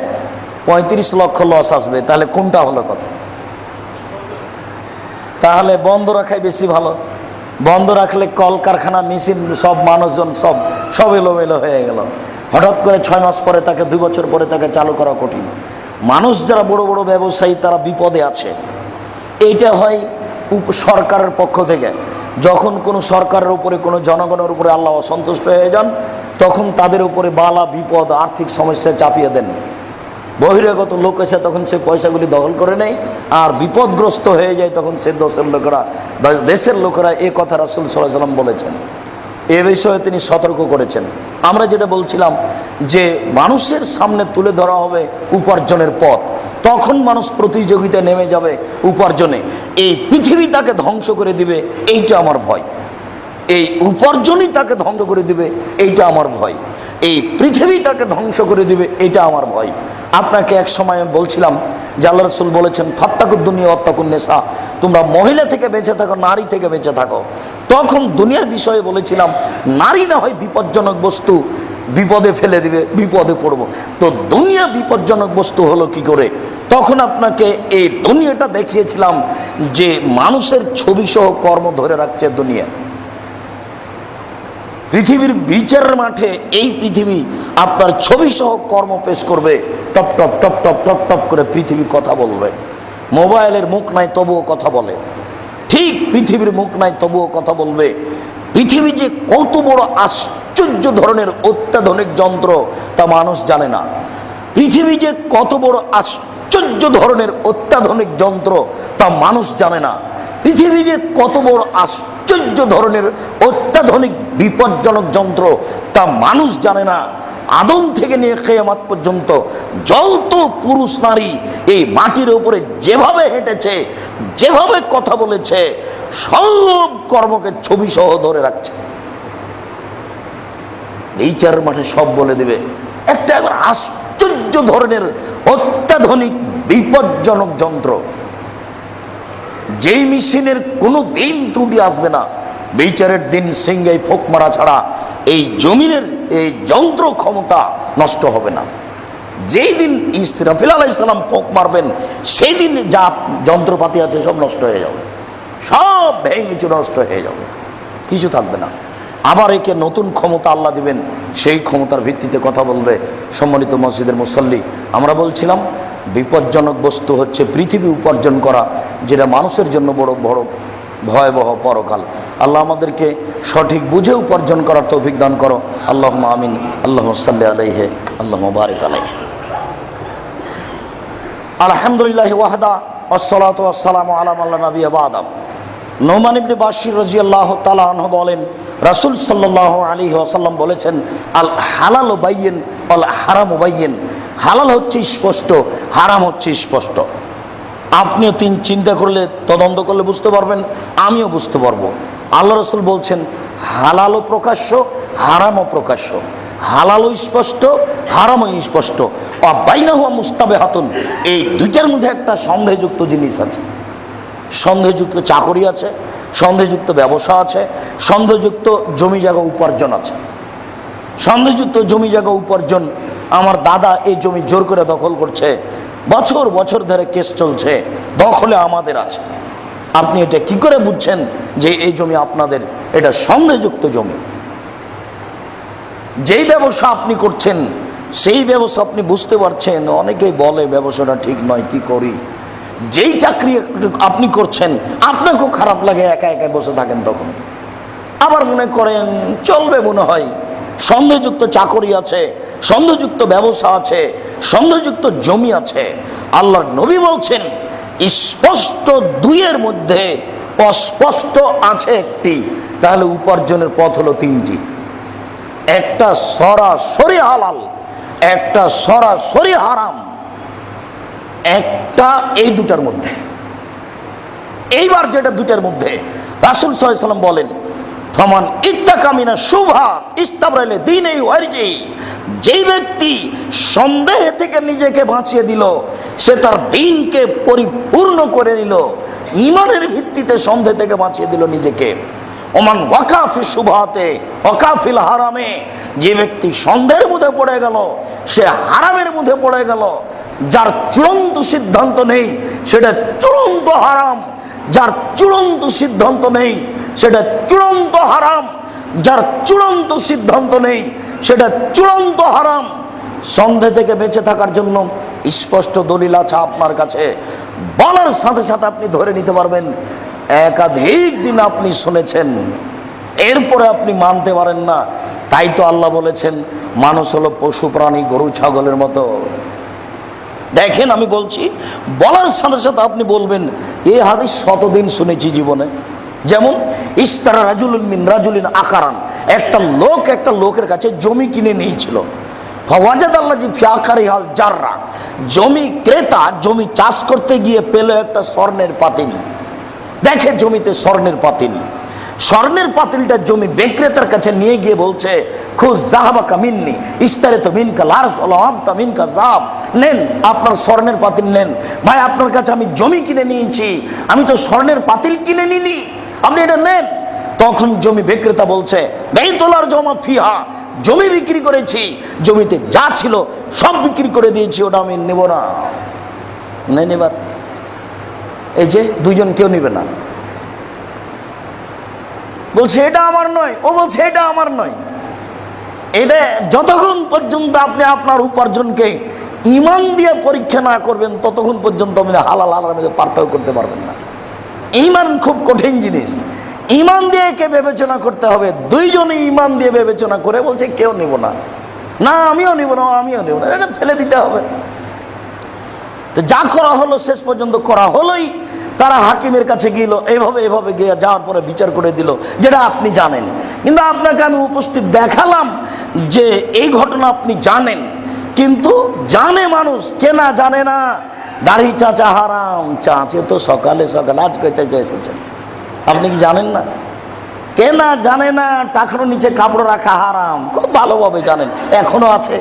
35 লক্ষ লস আসবে। তাহলে কোনটা হলো কথা? তাহলে বন্ধ রাখাই বেশি ভালো। বন্ধ রাখলে কলকারখানা, মেশিন, সব মানুষজন সব এলোমেলো হয়ে গেল। হঠাৎ করে 6 মাস পরে তাকে, 2 বছর পরে তাকে চালু করা কঠিন। মানুষ যারা বড় বড় ব্যবসায়ী তারা বিপদে আছে। এইটা হয় সরকারের পক্ষ থেকে। যখন কোনো সরকারের উপরে, কোনো জনগণের উপরে আল্লাহ অসন্তুষ্ট হয়ে যান, তখন তাদের উপরে বালা বিপদ, আর্থিক সমস্যা চাপিয়ে দেন। বহিরাগত লোক এসে তখন সে পয়সাগুলি দখল করে নেয়, আর বিপদগ্রস্ত হয়ে যায় তখন সে দেশের লোকেরা এ কথা রাসূল সাল্লাল্লাহু আলাইহি ওয়াসাল্লাম বলেছেন। এ বিষয়ে তিনি সতর্ক করেছেন। আমরা যেটা বলছিলাম যে মানুষের সামনে তুলে ধরা হবে উপার্জনের পথ, তখন মানুষ প্রতিযোগিতায় নেমে যাবে উপার্জনে। এই পৃথিবী তাকে ধ্বংস করে দিবে, এইটা আমার ভয়। এই উপার্জনই তাকে ধ্বংস করে দিবে, এইটা আমার ভয়। এই পৃথিবী তাকে ধ্বংস করে দিবে, এটা আমার ভয়। আপনাকে এক সময় বলছিলাম যে আল্লাহ রাসূল বলেছেন ফাত্তাকুদ দুনিয়া ওয়াত্তাকুন নিসা, তোমরা মহিলা থেকে বেঁচে থাকো, নারী থেকে বেঁচে থাকো। তখন দুনিয়ার বিষয়ে বলেছিলাম নারী না হয় বিপজ্জনক বস্তু, বিপদে ফেলে দিবে, বিপদে পড়ব। তো দুনিয়া বিপজ্জনক বস্তু হলো কি করে? তখন আপনাকে এই দুনিয়াটা দেখিয়েছিলাম যে মানুষের ছবি সহ কর্ম ধরে রাখছে দুনিয়া। পৃথিবীর বিচারের মাঠে এই পৃথিবী আপনার ছবি সহ কর্ম পেশ করবে, top top top top top top করে পৃথিবী কথা বলবে। মোবাইলের মুখ নাই তবুও কথা বলে, ঠিক পৃথিবীর মুখ নাই তবুও কথা বলবে। পৃথিবী যে কত বড় আশ্চর্য ধরনের অত্যাধুনিক যন্ত্র তা মানুষ জানে না। পৃথিবী যে কত বড় আশ্চর্য ধরনের অত্যাধুনিক যন্ত্র তা মানুষ জানে না। পৃথিবী যে কত বড় আশ্চর্য ধরনের অত্যাধুনিক বিপজ্জনক যন্ত্র তা মানুষ জানে না। আদম থেকে নিয়ে কিয়ামত পর্যন্ত যত পুরুষ নারী এই মাটির উপরে যেভাবে হেঁটেছে, যেভাবে কথা বলেছে, সব কর্মকে ছবি সহ ধরে রাখছে। বিচারের মাঠে সব বলে দিবে। একটা একবার আশ্চর্য ধরনের অত্যাধুনিক বিপজ্জনক যন্ত্র, যেই মেশিনের কোনো দিন ত্রুটি আসবে না। বিচারের দিন সিংহাই ফোক মারা ছাড়া এই জমিনের এই যন্ত্র ক্ষমতা নষ্ট হবে না। যেই দিন ইসরাফিল আলাইহিস সালাম ফোক মারবেন, সেই দিন যা যন্ত্রপাতি আছে সব নষ্ট হয়ে যাবে, সব ভেঙে চুরে নষ্ট হয়ে যাবে, কিছু থাকবে না। আবার একে নতুন ক্ষমতা আল্লাহ দিবেন, সেই ক্ষমতার ভিত্তিতে কথা বলবে। সম্মানিত মসজিদের মুসল্লি, আমরা বলছিলাম বিপজ্জনক বস্তু হচ্ছে পৃথিবী উপার্জন করা, যেটা মানুষের জন্য বড় বড় ভয়াবহ পরকাল। আল্লাহ আমাদেরকে সঠিক বুঝে উপার্জন করার তৌফিক দান করো। আল্লাহুম্মা আমিন। আল্লাহুম্মা সাল্লি আলাইহি, আল্লাহুম্মা বারিক আলাইহি। আলহামদুলিল্লাহি ওয়াহদা ওয়াসসালাতু ওয়াসসালামু আলা মান লা নাবিয়্যা বা'দা। নোমান ইবনে বাশির রাদিয়াল্লাহু তাআলা আনহু বলেন, রাসূল সাল্লাল্লাহু আলাইহি ওয়াসাল্লাম বলেছেন, আল হালালু বাইয়িন ওয়াল হারামু বাইয়িন। হালাল হচ্ছে স্পষ্ট, হারাম হচ্ছে স্পষ্ট। আপনিও চিন্তা করলে, তদন্ত করলে বুঝতে পারবেন, আমিও বুঝতে পারবো। আল্লাহ রাসূল বলছেন হালালও প্রকাশ্য, হারামও প্রকাশ্য। হালালও স্পষ্ট, হারামও স্পষ্ট। বাইনাহুমা মুস্তাবিহাতুন, এই দুইটার মধ্যে একটা সন্দেহযুক্ত জিনিস আছে। সন্দেহযুক্ত চাকরি আছে, সন্দেহযুক্ত ব্যবসা আছে, সন্দেহযুক্ত জমি জায়গা উপার্জন আছে। সন্দেহযুক্ত জমি জায়গা উপার্জন, আমার দাদা এই জমি জোর করে দখল করছে, বছর বছর ধরে কেস চলছে, দখলে আমাদের আছে। আপনি এটা কি করে বুঝছেন যে এই জমি আপনাদের? এটা সন্দেহযুক্ত জমি। যেই ব্যবসা আপনি করছেন সেই ব্যবসা আপনি বুঝতে পারছেন, অনেকেই বলে ব্যবসাটা ঠিক নয়, কি করি। যেই চাকরি আপনি করছেন আপনাকেও খারাপ লাগে, একা একা বসে থাকেন, তখন আবার মনে করেন চলবে মনে হয়। সন্দেহযুক্ত চাকরি আছে, সন্দেহযুক্ত ব্যবসা আছে, সন্দেহযুক্ত জমি আছে। আল্লাহর নবী বলছেন স্পষ্ট দুইয়ের মধ্যে অস্পষ্ট আছে একটি, তাহলে উপার্জনের পথ হলো তিনটি। একটা সরাসরি হালাল, একটা সরাসরি হারাম, একটা এই দুটার মধ্যে। এইবার যেটা দুটার মধ্যে, রাসূল সাল্লাল্লাহু আলাইহি ওয়াসাল্লাম বলেন ফামান ইত্তাকা মিনা শুবহাত ইস্তাবরাইলে দীনিহি ওয়া ইরজিহি। যেই ব্যক্তি সন্দেহ থেকে নিজেকে বাঁচিয়ে দিল, সে তার দ্বীনকে পরিপূর্ণ করে নিল, ঈমানের ভিত্তিতে সন্দেহ থেকে বাঁচিয়ে দিল নিজেকে। ওমান ওয়াকা ফি শুবহাতে ওয়াকা ফিল হারামে। যে ব্যক্তি সন্দেহের মধ্যে পড়ে গেল, সে হারামের মধ্যে পড়ে গেল। যার চূড়ান্ত সিদ্ধান্ত নেই সেটা চূড়ান্ত হারাম, যার চূড়ান্ত সিদ্ধান্ত নেই সেটা চূড়ান্ত হারাম, যার চূড়ান্ত সিদ্ধান্ত নেই সেটা চূড়ান্ত হারাম। সন্দেহ থেকে বেঁচে থাকার জন্য স্পষ্ট দলিল আছে আপনার কাছে, বলার সাথে সাথে আপনি ধরে নিতে পারবেন। একাধিক দিন আপনি শুনেছেন, এরপরে আপনি মানতে পারেন না। তাই তো আল্লাহ বলেছেন মানুষ হলো পশু প্রাণী, গরু ছাগলের মতো। দেখেন, আমি বলছি, বলার সাথে সাথে আপনি বলবেন এই হাদিস শতদিন শুনেছি জীবনে। যেমন ইস্তারা রাজুলুন মিন রাজুলিন আকারান, একটা লোক একটা লোকের কাছে জমি কিনে নিয়েছিল। ফাওয়াজাদাল্লাযী ফি আকারিহাল জাররা, জমি ক্রেতা জমি চাষ করতে গিয়ে পেল একটা স্বর্ণের পাতিল। দেখে জমিতে স্বর্ণের পাতিল, স্বর্ণের পাতিলটা জমি বিক্রেতার কাছে নিয়ে গিয়ে বলছে, খুব জাহাবাকা মিন্নি ইস্তারে তো মিনকা লারস ওয়ালাবতা মিনকা জাহাব, নেন আপনার স্বর্ণের পাতিল নেন। ভাই, আপনার কাছে আমি জমি কিনে নিয়েছি, আমি তো স্বর্ণের পাতিল কিনে নিনি, আপনি এটা নেন। তখন জমি বিক্রেতা বলছে, বেইতুলার জমা ফিহা, জমি বিক্রি করেছি, জমিতে যা ছিল সব বিক্রি করে দিয়েছি, ওটা আমি নেব না। নেন এবার। এই যে দুইজন কেউ নেবে না, বলছে এটা আমার নয়, ও বলছে এটা আমার নয়। এটা যতক্ষণ পর্যন্ত আপনি আপনার উপার্জনকে ঈমান দিয়ে পরীক্ষা না করবেন ততক্ষণ পর্যন্ত আপনি হালাল হারামের পার্থক্য করতে পারবেন না। ঈমান খুব কঠিন জিনিস, ঈমান দিয়ে কে বিবেচনা করতে হবে। দুইজনে ঈমান দিয়ে বিবেচনা করে বলছে কেউ নেব না, না আমিও নেব না, আমিও নেব না, এটা ফেলে দিতে হবে। তো যা করা হলো শেষ পর্যন্ত করা হলোই। তারা হাকিমের কাছে গেল, এইভাবে এভাবে গিয়ে যাওয়ার পরে বিচার করে দিল, যেটা আপনি জানেন। কিন্তু আপনাকে আমি উপস্থিত দেখালাম যে এই ঘটনা আপনি জানেন, কিন্তু জানে মানুষ, কেনা জানে না। দাড়ি চাচা হারাম, চাচে তো সকালে সকালে আজকে চাচা এসেছেন, আপনি কি জানেন না? কেনা জানে না, টাকার নিচে কাপড় রাখা হারাম, খুব ভালোভাবে জানেন, এখনো আছে।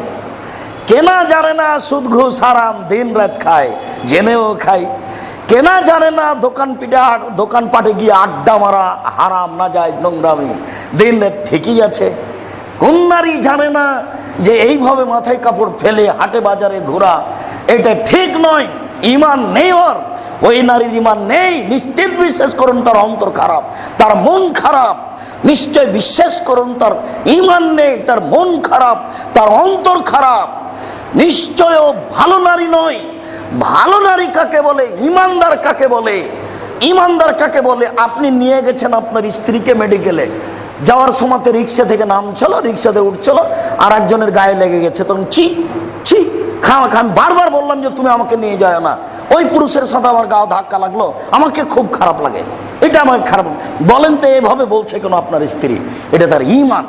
কেনা জানে না সুদ ঘুষ হারাম, দিন রাত খায়, জেনেও খায়। কেনা জানে না দোকানপাটে গিয়ে আড্ডা মারা হারাম, না যায় নোংরামি, দিন রাত ঠিকই আছে। কোন নারী জানে না যে এইভাবে মাথায় কাপড় ফেলে হাটে বাজারে ঘোরা এটা ঠিক নয়, ঈমান নেই ওর, ওই নারীর ঈমান নেই। নিশ্চিত বিশ্বাস করুন তার অন্তর খারাপ, তার মন খারাপ। নিশ্চয় বিশ্বাস করুন তার ঈমান নেই, তার মন খারাপ, তার অন্তর খারাপ। নিশ্চয় ভালো নারী নয়। ভালো নারী কাকে বলে, ঈমানদার কাকে বলে? ঈমানদার কাকে বলে? আপনি নিয়ে গেছেন আপনার স্ত্রীকে মেডিকেলে, যাওয়ার সময় রিক্সা থেকে নামছিল, রিক্সাতে উঠছিল, আর একজনের গায়ে লেগে গেছে, তখন ছি ছি আমি বারবার বললাম যে তুমি আমাকে নিয়ে যায় না, ওই পুরুষের সাথে আমার গায়ে ধাক্কা লাগলো, আমাকে খুব খারাপ লাগে, এটা আমার খারাপ। বলেন তো এভাবে বলছে কেন আপনার স্ত্রী? এটা তার ঈমান।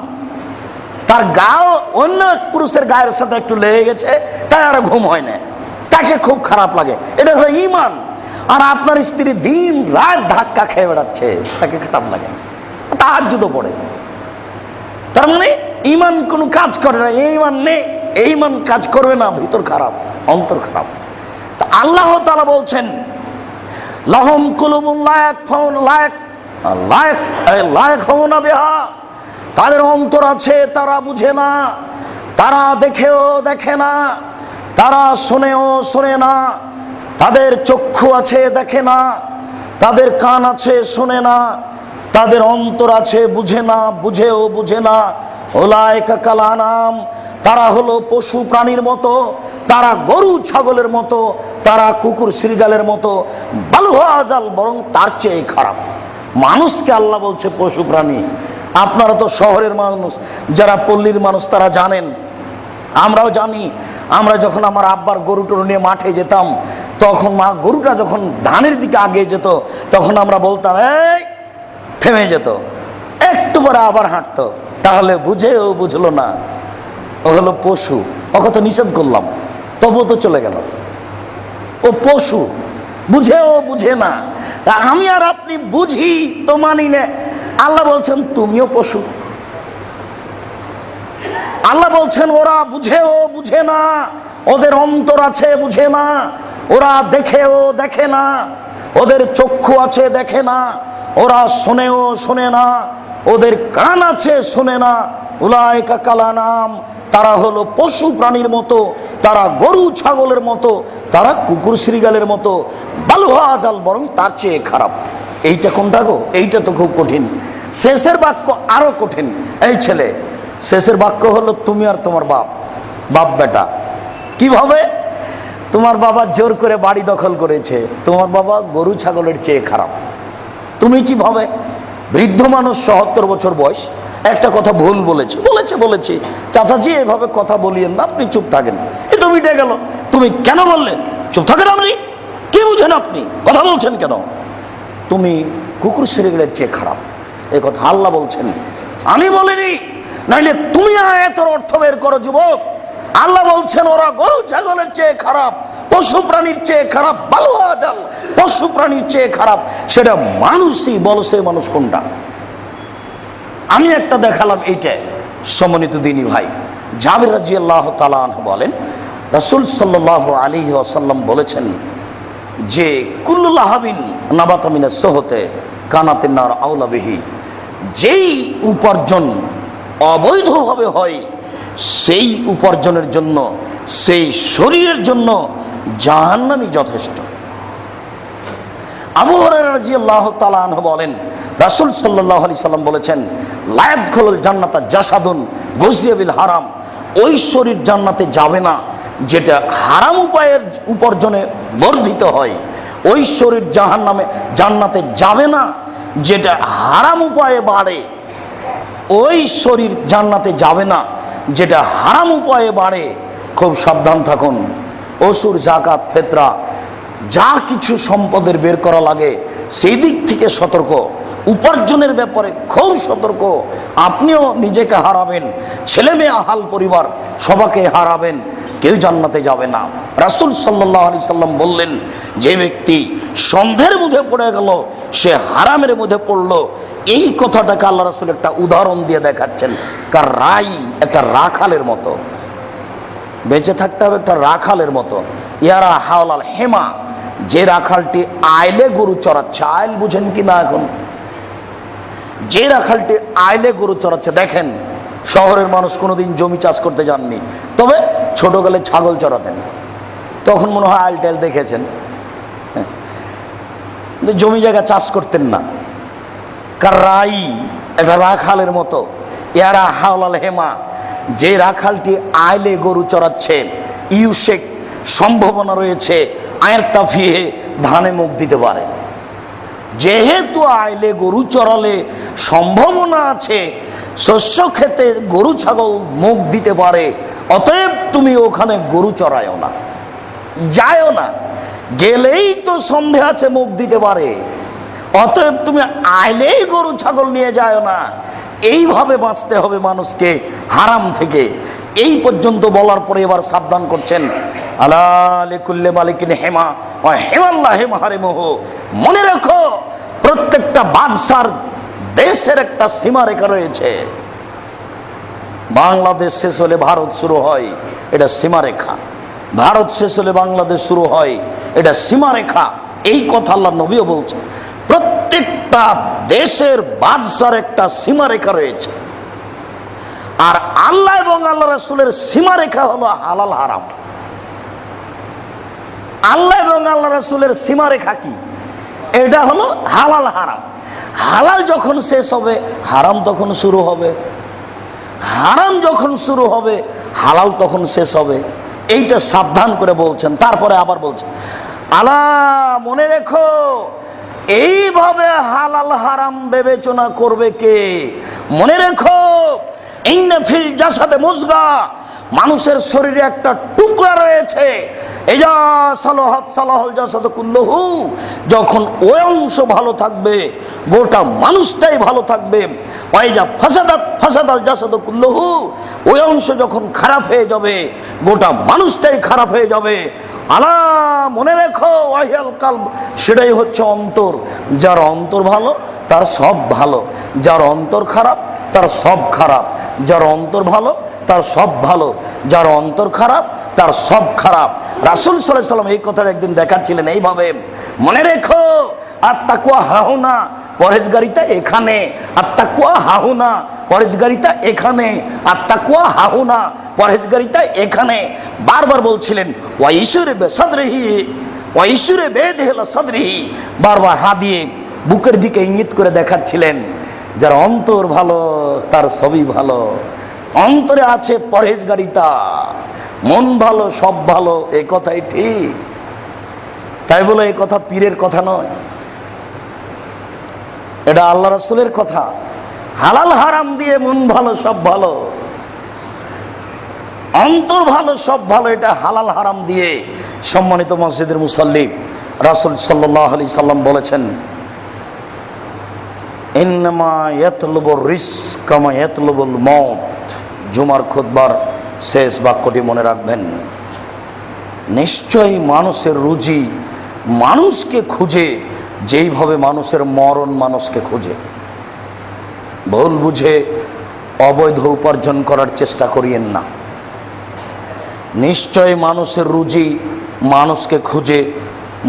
তার গাও অন্য পুরুষের গায়ের সাথে একটু লেগে গেছে, তাই আর ঘুম হয় না, তাকে খুব খারাপ লাগে, এটা হলো ঈমান। আর আপনার স্ত্রী দিন রাত ধাক্কা খেয়ে বেড়াচ্ছে, তাকে খারাপ লাগে, তাহাজ্জুদ পড়ে। তার মানে ঈমান কোনো কাজ করে না, ঈমান নেই, ঈমান কাজ করবে না, ভিতর খারাপ, অন্তর খারাপ। তা আল্লাহ তাআলা বলছেন, লাহুম কুলুবুন লা ইয়াকফাউনা বিহা, তাদের অন্তর আছে তারা বুঝে না, তারা দেখেও দেখে না, তারা শুনেও শোনে না, তাদের চক্ষু আছে দেখে না, তাদের কান আছে শোনে না, তাদের অন্তর আছে বুঝে না, বুঝেও বুঝে না। উলাইকা কাল আনাম, তারা হলো পশু প্রাণীর মতো, তারা গরু ছাগলের মতো, তারা কুকুর শ্রীগালের মতো, বালুহা আজাল, বরং তার চেয়ে খারাপ। মানুষকে আল্লাহ বলছে পশু প্রাণী। আপনারা তো শহরের মানুষ, যারা পল্লীর মানুষ তারা জানেন, আমরাও জানি। আমরা যখন আমার আব্বার গরু টরু নিয়ে মাঠে যেতাম, তখন গরুটা যখন ধানের দিকে আগিয়ে যেত, তখন আমরা বলতাম এই, থেমে যেত, একটু পরে আবার হাঁটতো। তাহলে বুঝেও বুঝলো না, ও হলো পশু, ওকে তো নিষেধ করলাম, তবুও তো চলে গেল। ও পশু, বুঝেও বুঝে না। তা আমি আর আপনি বুঝি তো মানি না। আল্লাহ বলছেন তুমিও পশু। আল্লাহ বলছেন ওরা বুঝেও বুঝে না, ওদের অন্তর আছে বুঝে না, ওরা দেখেও দেখে না, ওদের চক্ষু আছে দেখে না, ওরা শোনেও শোনে না, ওদের কান আছে শোনে না। উলাইকা কাল আনাম, তারা হলো পশু প্রাণীর মতো, তারা গরু ছাগলের মতো, তারা কুকুর শ্রীগালের মতো, বালুহা আজাল, বরং তার চেয়ে খারাপ। এইটা কোনটা গো? এইটা তো খুব কঠিন। শেষের বাক্য আরো কঠিন। এই ছেলে, শেষের বাক্য হলো তুমি আর তোমার বাপ, বাপ বেটা। কিভাবে? তোমার বাবা জোর করে বাড়ি দখল করেছে, তোমার বাবা গরু ছাগলের চেয়ে খারাপ। তুমি কিভাবে? বৃদ্ধ মানুষ, ৭৭ বছর বয়স, একটা কথা ভুল বলেছে, বলেছে চাচাজি এভাবে কথা বলিয়েন না, আপনি চুপ থাকেন, এটা মিটে গেল। তুমি কেন বললে? চুপ থাকেন আপনি, কি বুঝেন আপনি, কথা বলছেন কেন? তুমি কুকুর শ্রেণীগুলোর চেয়ে খারাপ, এ কথা আল্লাহ বলছেন, আমি বলিনি। নাইলে তুমি আয়াতের অর্থ বের করো যুবক। আল্লাহ বলছেন ওরা গরু ছাগলের চেয়ে খারাপ, পশু প্রাণীর চেয়ে খারাপ, বালুয়াজাল পশু প্রাণীর চেয়ে খারাপ। সেটা মানুষই বলছে, মানুষ কোনটা? আমি একটা দেখালাম, এইটা সম্মানিত দিনী ভাই। জাবের রাদিয়াল্লাহু তাআলা আনহু বলেন, রাসূল সাল্লাল্লাহু আলাইহি ওয়াসাল্লাম বলেছেন যে কুল্লু লাহাবিন নাবাতা মিনাস সুহতে কানাতিন নার আউলা বিহি, যেই উপার্জন অবৈধভাবে হয় সেই উপার্জনের জন্য, সেই শরীরের জন্য জাহান্নামই যথেষ্ট। আবু হুরায়রা রাদিয়াল্লাহু তাআলা আনহু বলেন, রাসূল সাল্লাল্লাহু আলাইহি সাল্লাম বলেছেন, লা ইয়াদখুলুল জান্নাতা জাসাদুন গুযিয়া বিল হারাম, ওই শরীর জান্নাতে যাবে না যেটা হারাম উপায়ের উপার্জনে বর্ধিত হয়। ওই শরীর জান্নাতে যাবে না যেটা হারাম উপায়ে বাড়ে। ওই শরীর জান্নাতে যাবে না যেটা হারাম উপায়ে বাড়ে। খুব সাবধান থাকুন। ওসুর, জাকাত, ফেতরা যা কিছু সম্পদের বের করা লাগে সেই দিক থেকে সতর্ক। উপার্জনের ব্যাপারে খুব সতর্ক। আপনিও নিজেকে হারাবেন, ছেলে মেয়ে, আহাল পরিবার সবাইকে হারাবেন, কেউ জান্নাতে যাবে না। রাসূল সাল্লাল্লাহু আলাইহি সাল্লাম বললেন, যে ব্যক্তি সন্দেহের মধ্যে পড়ে গেল সে হারামের মধ্যে পড়লো। এই কথাটাকে আল্লাহ রাসূল একটা উদাহরণ দিয়ে দেখাচ্ছেন, কার রাই একটা রাখালের মতো। বেঁচে থাকতে হবে একটা রাখালের মতো। ইয়ারা হাওলাল হেমা, যে রাখালটি আইলে গরু চড়াচ্ছে, আইল বুঝেন কি না এখন? যে রাখালটি আইলে গরু চড়াচ্ছে, দেখেন শহরের মানুষ কোনোদিন জমি চাষ করতে যাননি, তবে ছোটকালে ছাগল চড়াতেন, তখন মনে হয় আইল টাইল দেখেছেন, কিন্তু জমি জায়গা চাষ করতেন না। কারাই একটা রাখালের মতো। ইয়ারা হাওলাল হেমা, যে রাখালটি আইলে গরু চড়াচ্ছে, ইউশেক সম্ভাবনা রয়েছে আয়ের তাফিহে ধানে মুখ দিতে পারে। যেহেতু আইলে গরু চড়ালে সম্ভাবনা আছে শস্য খেতে গরু ছাগল মুখ দিতে পারে, অতএব তুমি ওখানে গরু চড়ায়ও না, যায়ও না। গেলেই তো সন্দেহ আছে মুখ দিতে পারে, অতএব তুমি আইলেই গরু ছাগল নিয়ে যায় না। এইভাবে বাঁচতে হবে মানুষকে হারাম থেকে। এই পর্যন্ত বলার পরে এবার সাবধান করছেন, আলা লিকুল্লি মালিকিন হেমা ওয়া হেমাল্লাহি মাহারিমুহু, মনে রাখো প্রত্যেকটা বাদশার দেশের একটা সীমারেখা রয়েছে। বাংলাদেশ শেষ হলে ভারত শুরু হয়, এটা সীমারেখা। ভারত শেষ হলে বাংলাদেশ শুরু হয়, এটা সীমারেখা। এই কথা আল্লাহ নবীও বলছেন, প্রত্যেকটা দেশের বাদশার একটা সীমারেখা রয়েছে। আর আল্লাহ এবং আল্লাহ রাসূলের সীমারেখা হলো হালাল হারাম। আল্লাহ এবং আল্লাহ রাসূলের সীমারেখা কি? এটা হলো হালাল হারাম। হালাল যখন শেষ হবে হারাম তখন শুরু হবে, হারাম যখন শুরু হবে হালাল তখন শেষ হবে। এইটা সাবধান করে বলছেন। তারপরে আবার বলছেন, আলা মনে রেখো, এইভাবে হালাল হারাম বিবেচনা করবে কে? মনে রেখো, ইন্না ফিল জাসাদে মুজগা, মানুষের শরীরে একটা টুকরা রয়েছে। এজা সালাহাত সালাহাল জাসাদু কুল্লুহু, যখন ওই অংশ ভালো থাকবে গোটা মানুষটাই ভালো থাকবে। ওয়াইজা ফাসাদাত ফাসাদাল জাসাদু কুল্লুহু, ওই অংশ যখন খারাপ হয়ে যাবে গোটা মানুষটাই খারাপ হয়ে যাবে। আলা মনে রেখো, ওয়াহিয়াল কালব, সেটাই হচ্ছে অন্তর। যার অন্তর ভালো তার সব ভালো, যার অন্তর খারাপ তার সব খারাপ। যার অন্তর ভালো তার সব ভালো, যার অন্তর খারাপ তার সব খারাপ। রাসূল সাল্লাল্লাহু আলাইহি ওয়াসাল্লাম এই কথাটা একদিন দেখাচ্ছিলেন এইভাবে, মনে রেখো আত্তাকওয়া হাহুনা, পরহেজগারিতা এখানে। আত্তাকওয়া হাহুনা, পরহেজগারিতা এখানে। আত্তাকওয়া হাহুনা, পরহেজগারিতা এখানে। বারবার বলছিলেন, ওয়াইশুরে বেসাদরিহি ওয়াইশুরে বেদহিল সাদরিহি, বারবার হাত দিয়ে বুকের দিকে ইঙ্গিত করে দেখাচ্ছিলেন, যার অন্তর ভালো তার সবই ভালো। অন্তরে আছে পরহেজগারিতা, মন ভালো সব ভালো, এই কথাই ঠিক। তাই বলে এই কথা পীরের কথা নয়, এটা আল্লাহ রাসূলের কথা। হালাল হারাম দিয়ে মন ভালো সব ভালো। অন্তর ভালো, সব ভালো, এটা হালাল হারাম দিয়ে। সম্মানিত মসজিদের মুসাল্লি, রাসূল সাল্লাল্লাহু আলাইহি সাল্লাম বলেছেন, ইন্নামা ইয়াতলুবুর রিজক কামা ইয়াতলুবুল মউত। জুমার খুতবার শেষ বাক্যটি মনে রাখবেন। নিশ্চয়ই মানুষের রুজি মানুষকে খুঁজে যেইভাবে মানুষের মরণ মানুষকে খুঁজে। ভুল বুঝে অবৈধ উপার্জন করার চেষ্টা করিয়েন না। নিশ্চয় মানুষের রুজি মানুষকে খুঁজে,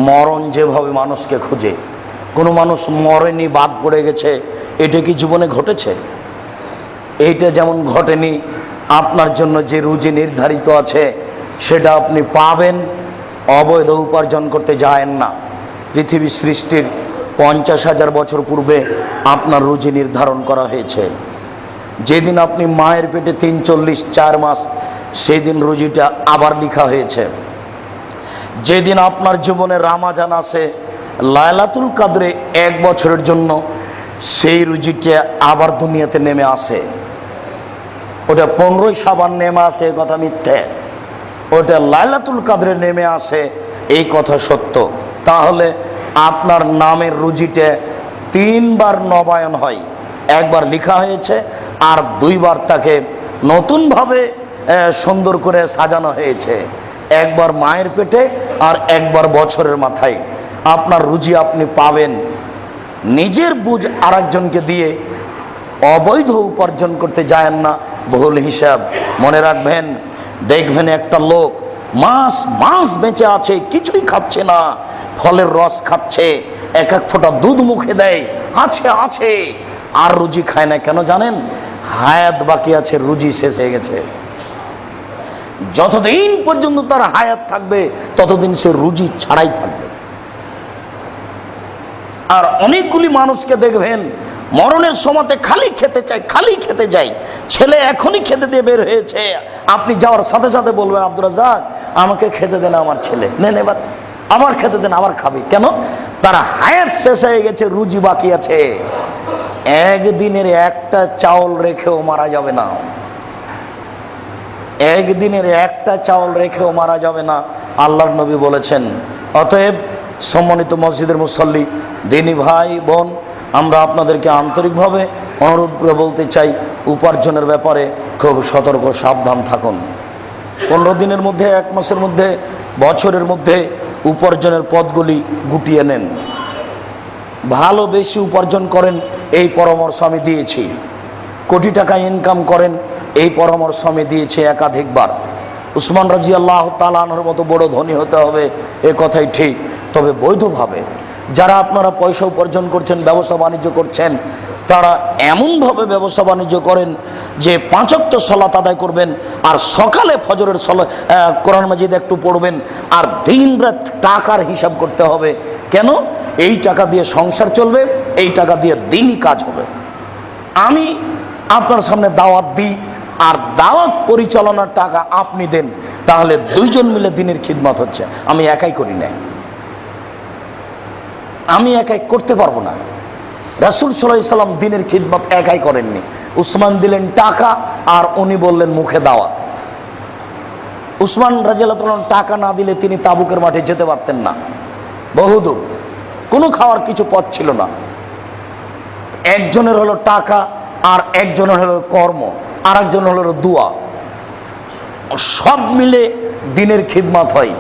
মরণ যেভাবে মানুষকে খুঁজে। কোনো মানুষ মরেনি, বাদ পড়ে গেছে, এটা কি জীবনে ঘটেছে? এইটা যেমন ঘটেনি, আপনার জন্য যে রুজি নির্ধারিত আছে সেটা আপনি পাবেন। অবৈধ উপার্জন করতে যায়েন না। পৃথিবী সৃষ্টির 50,000 বছর পূর্বে আপনার রুজি নির্ধারণ করা হয়েছে। যেদিন আপনি মায়ের পেটে 3-4 মাস, সেই দিন রুজিটা আবার লেখা হয়েছে। যেদিন আপনার জীবনে রামাজান আসে, লায়লাতুল কাদরে 1 বছরের জন্য, সেই রুজিটা আবার দুনিয়াতে নেমে আসে। ওটা 15ই শাবান নেমে আসে, এ কথা মিথ্যে। ওটা লায়লাতুল কাদরে নেমে আসে, এই কথা সত্য। তাহলে আপনার নামের রুজিটা 3 বার নবায়ন হয়। একবার লেখা হয়েছে, আর 2 বার তাকে নতুনভাবে সুন্দর করে সাজানো হয়েছে। একবার মায়ের পেটে, আর একবার বছরের মাথায়। আপনার রুজি আপনি পাবেন। নিজের বুঝ আরেকজনকে দিয়ে অবৈধ উপার্জন করতে যায়েন না, ভুল হিসাব। মনে রাখবেন, দেখবেন একটা লোক মাস মাস বেঁচে আছে, কিছুই খাচ্ছে না, ফলের রস খাচ্ছে, এক ফোঁটা দুধ মুখে দেয়, আছে আছে, আর রুজি খায় না। কেন জানেন? হায়াত বাকি আছে, রুজি শেষ হয়ে গেছে। যতদিন পর্যন্ত তার হায়াত থাকবে ততদিন সে রুজি ছাড়াই থাকবে। আর অনেকগুলি মানুষকে দেখবেন মরণের সময়তে খালি খেতে চায়, খালি খেতে যায়। ছেলে এখনই খেতে দিয়ে বের হয়েছে, আপনি যাওয়ার সাথে সাথে বলবেন, আব্দুর রাজ্জাক আমাকে খেতে দেন, আমার ছেলে নেন, এবার আবার খেতে দেন, আবার খাবে। কেন? তার হায়াত শেষ হয়ে গেছে, রুজি বাকি আছে। একদিনের একটা চাউল রেখেও মারা যাবে না, একদিনের একটা চাউল রেখেও মারা যাবে না, আল্লাহর নবী বলেছেন। অতএব সম্মানিত মসজিদের মুসল্লি, দিনী ভাই বোন, আমরা আপনাদেরকে আন্তরিকভাবে অনুরোধ করে বলতে চাই, উপার্জনের ব্যাপারে খুব সতর্ক, সাবধান থাকুন। 15 দিনের মধ্যে, 1 মাসের মধ্যে, বছরের মধ্যে উপার্জনের পথগুলি গুটিয়ে নেন। ভালো বেশি উপার্জন করেন, এই পরামর্শ আমি দিয়েছি। কোটি টাকা ইনকাম করেন, এই পরামর্শ আমি দিয়েছি একাধিকবার। উসমান রাদিয়াল্লাহু তাআলা আনহুর মতো বড় ধনী হতে হবে, এ কথাই ঠিক, তবে বৈধভাবে। যারা আপনারা পয়সা উপার্জন করছেন, ব্যবসা বাণিজ্য করছেন, তারা এমনভাবে ব্যবসা বাণিজ্য করেন যে 5 ওয়াক্ত সালাত আদায় করবেন, আর সকালে ফজরের কোরআন মাজিদ একটু পড়বেন, আর দিনরাত টাকার হিসাব করতে হবে। কেন? এই টাকা দিয়ে সংসার চলবে, এই টাকা দিয়ে দিনই কাজ হবে। আমি আপনার সামনে দাওয়াত দিই, আর দাওয়াত পরিচালনার টাকা আপনি দেন, তাহলে 2 জন মিলে দিনের খিদমত হচ্ছে। আমি একাই করি না, আমি একাই করতে পারবো না। রাসূল সাল্লাল্লাহু আলাইহি সাল্লাম দিনের খিদমত একাই করেননি। উসমান দিলেন টাকা, আর উনি বললেন মুখে দাওয়াত। উসমান রাদিয়াল্লাহু তাআলা টাকা না দিলে তিনি তাবুকের মাঠে যেতে পারতেন না, বহুদূর, কোনো খাওয়ার কিছু পথ ছিল না। একজনের হলো টাকা, আর একজনের হলো কর্ম, আর একজনের হলো দোয়া। সব মিলে দিনের খিদমত হয়।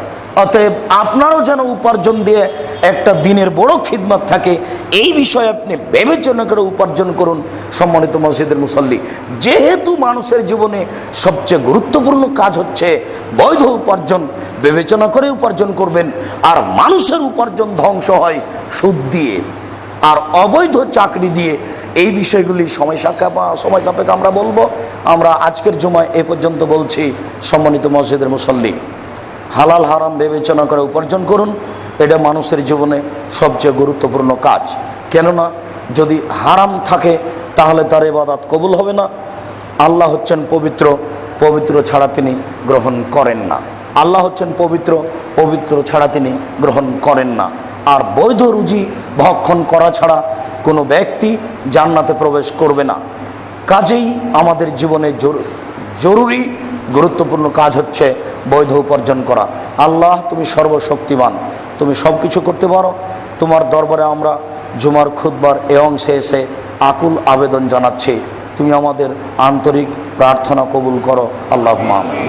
অতএব আপনারও যেন উপার্জন দিয়ে একটা দিনের বড় খিদমত থাকে, এই বিষয়ে আপনি বিবেচনা করে উপার্জন করুন। সম্মানিত মসজিদের মুসল্লি, যেহেতু মানুষের জীবনে সবচেয়ে গুরুত্বপূর্ণ কাজ হচ্ছে বৈধ উপার্জন, বিবেচনা করে উপার্জন করবেন। আর মানুষের উপার্জন ধ্বংস হয় সুদ দিয়ে আর অবৈধ চাকরি দিয়ে। এই বিষয়গুলি সময় সাপেক্ষে আমরা বলবো। আমরা আজকের জুমায় এ পর্যন্ত বলছি। সম্মানিত মসজিদের মুসল্লি, হালাল হারাম বিবেচনা করে উপার্জন করুন, এটা মানুষের জীবনে সবচেয়ে গুরুত্বপূর্ণ কাজ। কেননা যদি হারাম থাকে তাহলে তার ইবাদত কবুল হবে না। আল্লাহ হচ্ছেন পবিত্র, পবিত্র ছাড়া তিনি গ্রহণ করেন না। আল্লাহ হচ্ছেন পবিত্র, পবিত্র ছাড়া তিনি গ্রহণ করেন না। আর বৈধ রুজি ভক্ষণ করা ছাড়া কোনো ব্যক্তি জান্নাতে প্রবেশ করবে না। কাজেই আমাদের জীবনে জরুরি গুরুত্বপূর্ণ কাজ হচ্ছে বৈধ উপার্জন করা। আল্লাহ তুমি সর্বশক্তিমান, তুমি সব কিছু করতে পারো। তোমার দরবারে আমরা জুমার খুতবার এ অংশে এসে আকুল আবেদন জানাচ্ছি, তুমি আমাদের আন্তরিক প্রার্থনা কবুল করো। আল্লাহুম্মা আমিন।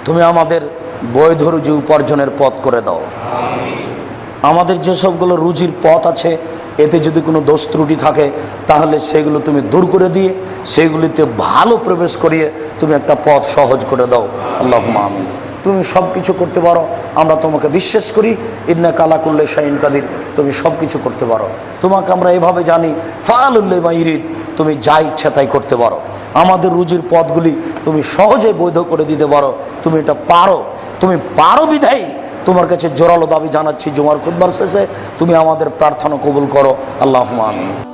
তুমি আমাদের বৈধ রুজি উপার্জনের পথ করে দাও। আমাদের যে সবগুলো রুজির পথ আছে, এতে যদি কোনো দোষ ত্রুটি থাকে তাহলে সেগুলো তুমি দূর করে দিয়ে সেগুলিতে ভালো প্রবেশ করিয়ে তুমি একটা পথ সহজ করে দাও। আল্লাহুম্মা আমিন। তুমি সব কিছু করতে পারো, আমরা তোমাকে বিশ্বাস করি। ইন্নাকা আলা কুল্লি শাইইন কাদির, তুমি সব কিছু করতে পারো। তোমাকে আমরা এভাবে জানি, ফাআলুল লিমা ইউরিদ, তুমি যা ইচ্ছা তাই করতে পারো। আমাদের রুজির পথগুলি তুমি সহজে বৈধ করে দিতে পারো। তুমি এটা পারো, তুমি পারো বিধায়ী তোমার কাছে জোরালো দাবি জানাচ্ছি, জুমার খুতবার শেষে তুমি আমাদের প্রার্থনা কবুল করো। আল্লাহুম্মা আমিন।